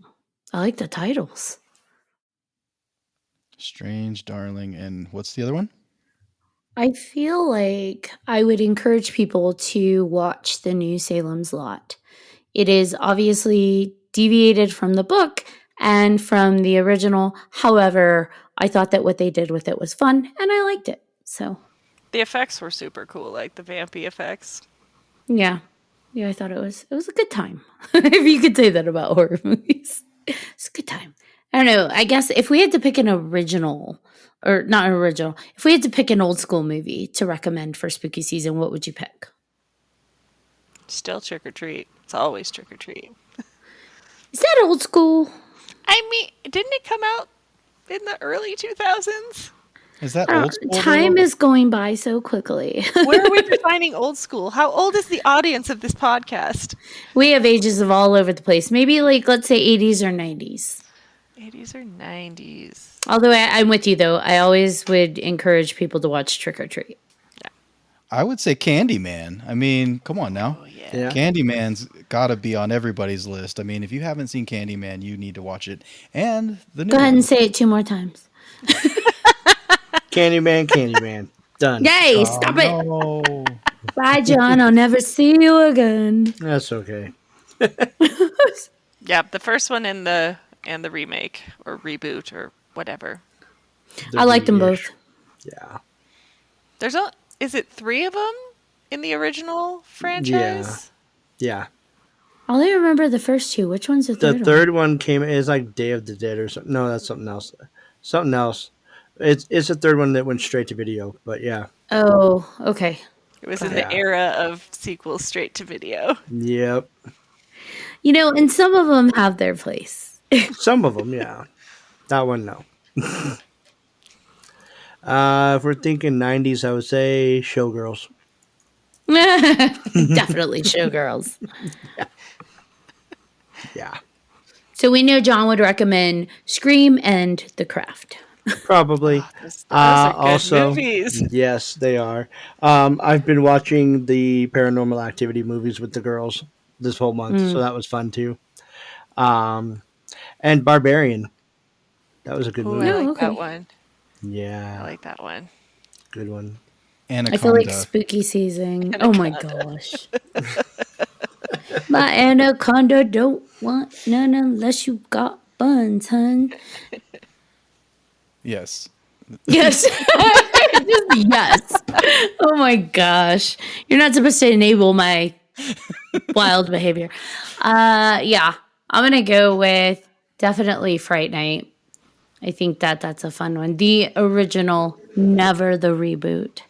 like the titles. Strange Darling, and what's the other one? I feel like I would encourage people to watch the new Salem's Lot. It is obviously deviated from the book and from the original. However, I thought that what they did with it was fun, and I liked it. So The effects were super cool, like the vampy effects. yeah, I thought it was a good time. If you could say that about horror movies, it's a good time. I don't know. I guess if we had to pick an original, or not an original, if we had to pick an old school movie to recommend for spooky season, what would you pick? Still Trick or Treat. It's always Trick or Treat. Is that old school? I mean, didn't it come out in the early 2000s? Is that old school? Time is going by so quickly. Where are we defining old school? How old is the audience of this podcast? We have ages of all over the place. Maybe like, let's say 80s or 90s. 80s or 90s. Although I'm with you, though. I always would encourage people to watch Trick or Treat. I would say Candyman. I mean, come on now. Oh, yeah. Yeah. Candyman's got to be on everybody's list. I mean, if you haven't seen Candyman, you need to watch it. And the new Go ahead one. and say it 2 more times. Candyman. Done. Yay, stop it. No. Bye, John. I'll never see you again. That's okay. Yeah, the first one and the remake or reboot or whatever. I like them both. Yeah. Is it 3 of them in the original franchise? Yeah. I only remember the first 2. Which one's the The third third one came is like Day of the Dead or something. No, that's something else. Something else. It's the third one that went straight to video, but yeah. one? Oh, okay. It was in the era of sequels straight to video. Yep. You know, and some of them have their place. Some of them, yeah. That one, no. If we're thinking 90s, I would say Showgirls. Definitely Showgirls. Yeah. So we know John would recommend Scream and The Craft. Probably. Those are good Also, movies. yes, they are. I've been watching the Paranormal Activity movies with the girls this whole month, so that was fun too. And Barbarian. That was a good Ooh, movie. I No, like okay. that one. I Yeah, like that one. good one. I feel like Anaconda. spooky season. Oh my gosh. My anaconda don't want none unless you got buns, hun. Yes. Yes. Just yes. Oh my gosh. You're not supposed to enable my wild behavior. Yeah. I'm gonna go with definitely Fright Night. I think that's a fun one. The original, never the reboot.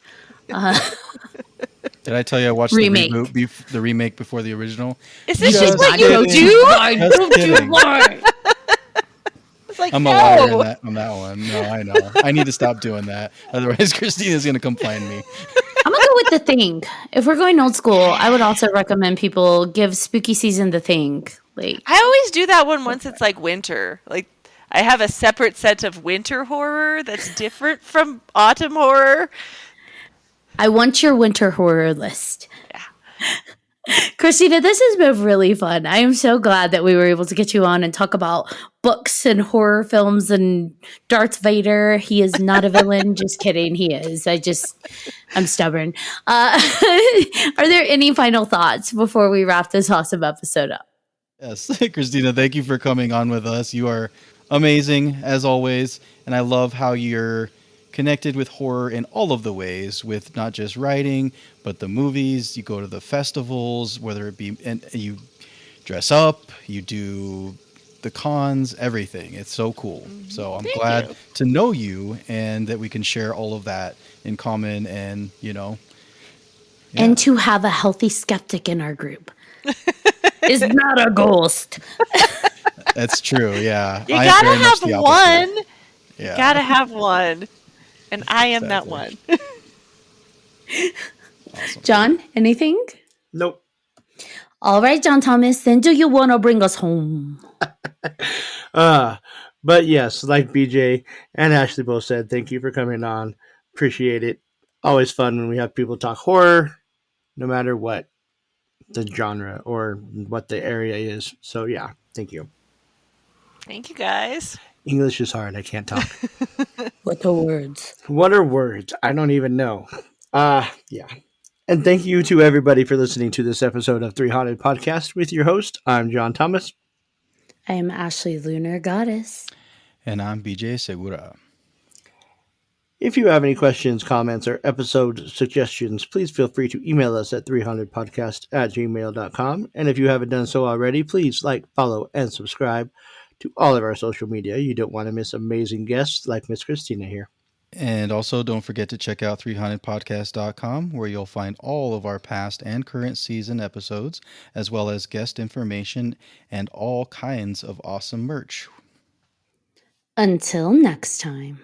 Did I tell you I watched Remake. the remake before the original? Is You this did just what not you go do? too far. Just Go too kidding. far. It's like, I'm a liar no. on that one. No, I know. I need to stop doing that. Otherwise, Christina's going to come find me. I'm gonna go with The Thing. If we're going old school, I would also recommend people give spooky season The Thing. Like, I always do that one once it's like winter. Like, I have a separate set of winter horror that's different from autumn horror. I want your winter horror list. Christina, this has been really fun. I am so glad that we were able to get you on and talk about books and horror films and Darth Vader. He is not a villain. Just kidding. He is. I'm stubborn. Are there any final thoughts before we wrap this awesome episode up? Yes, Christina, thank you for coming on with us. You are amazing as always, and I love how you're connected with horror in all of the ways, with not just writing, but the movies. You go to the festivals, whether it be, and you dress up, you do the cons, everything. It's so cool. So I'm glad you. to know you and that we can share all of that in common and, And to have a healthy skeptic in our group is not a ghost. that's true. Yeah. You I am gotta very much have the opposite. one. Yeah. Gotta have one. And I am that Exactly. one. Awesome. John, anything? Nope. All right, John Thomas, then do you want to bring us home? But yes, like BJ and Ashley both said, thank you for coming on. Appreciate it. Always fun when we have people talk horror, no matter what the genre or what the area is. So yeah, thank you. Thank you guys. English is hard. I can't talk. What the words? What are words? I don't even know. Yeah. And thank you to everybody for listening to this episode of 3Haunted Podcast with your host. I'm John Thomas. I am Ashley Lunar Goddess. And I'm BJ Segura. If you have any questions, comments, or episode suggestions, please feel free to email us at 300podcast@gmail.com. And if you haven't done so already, please like, follow, and subscribe to all of our social media. You don't want to miss amazing guests like Miss Christina here. And also don't forget to check out 300podcast.com where you'll find all of our past and current season episodes, as well as guest information and all kinds of awesome merch. Until next time.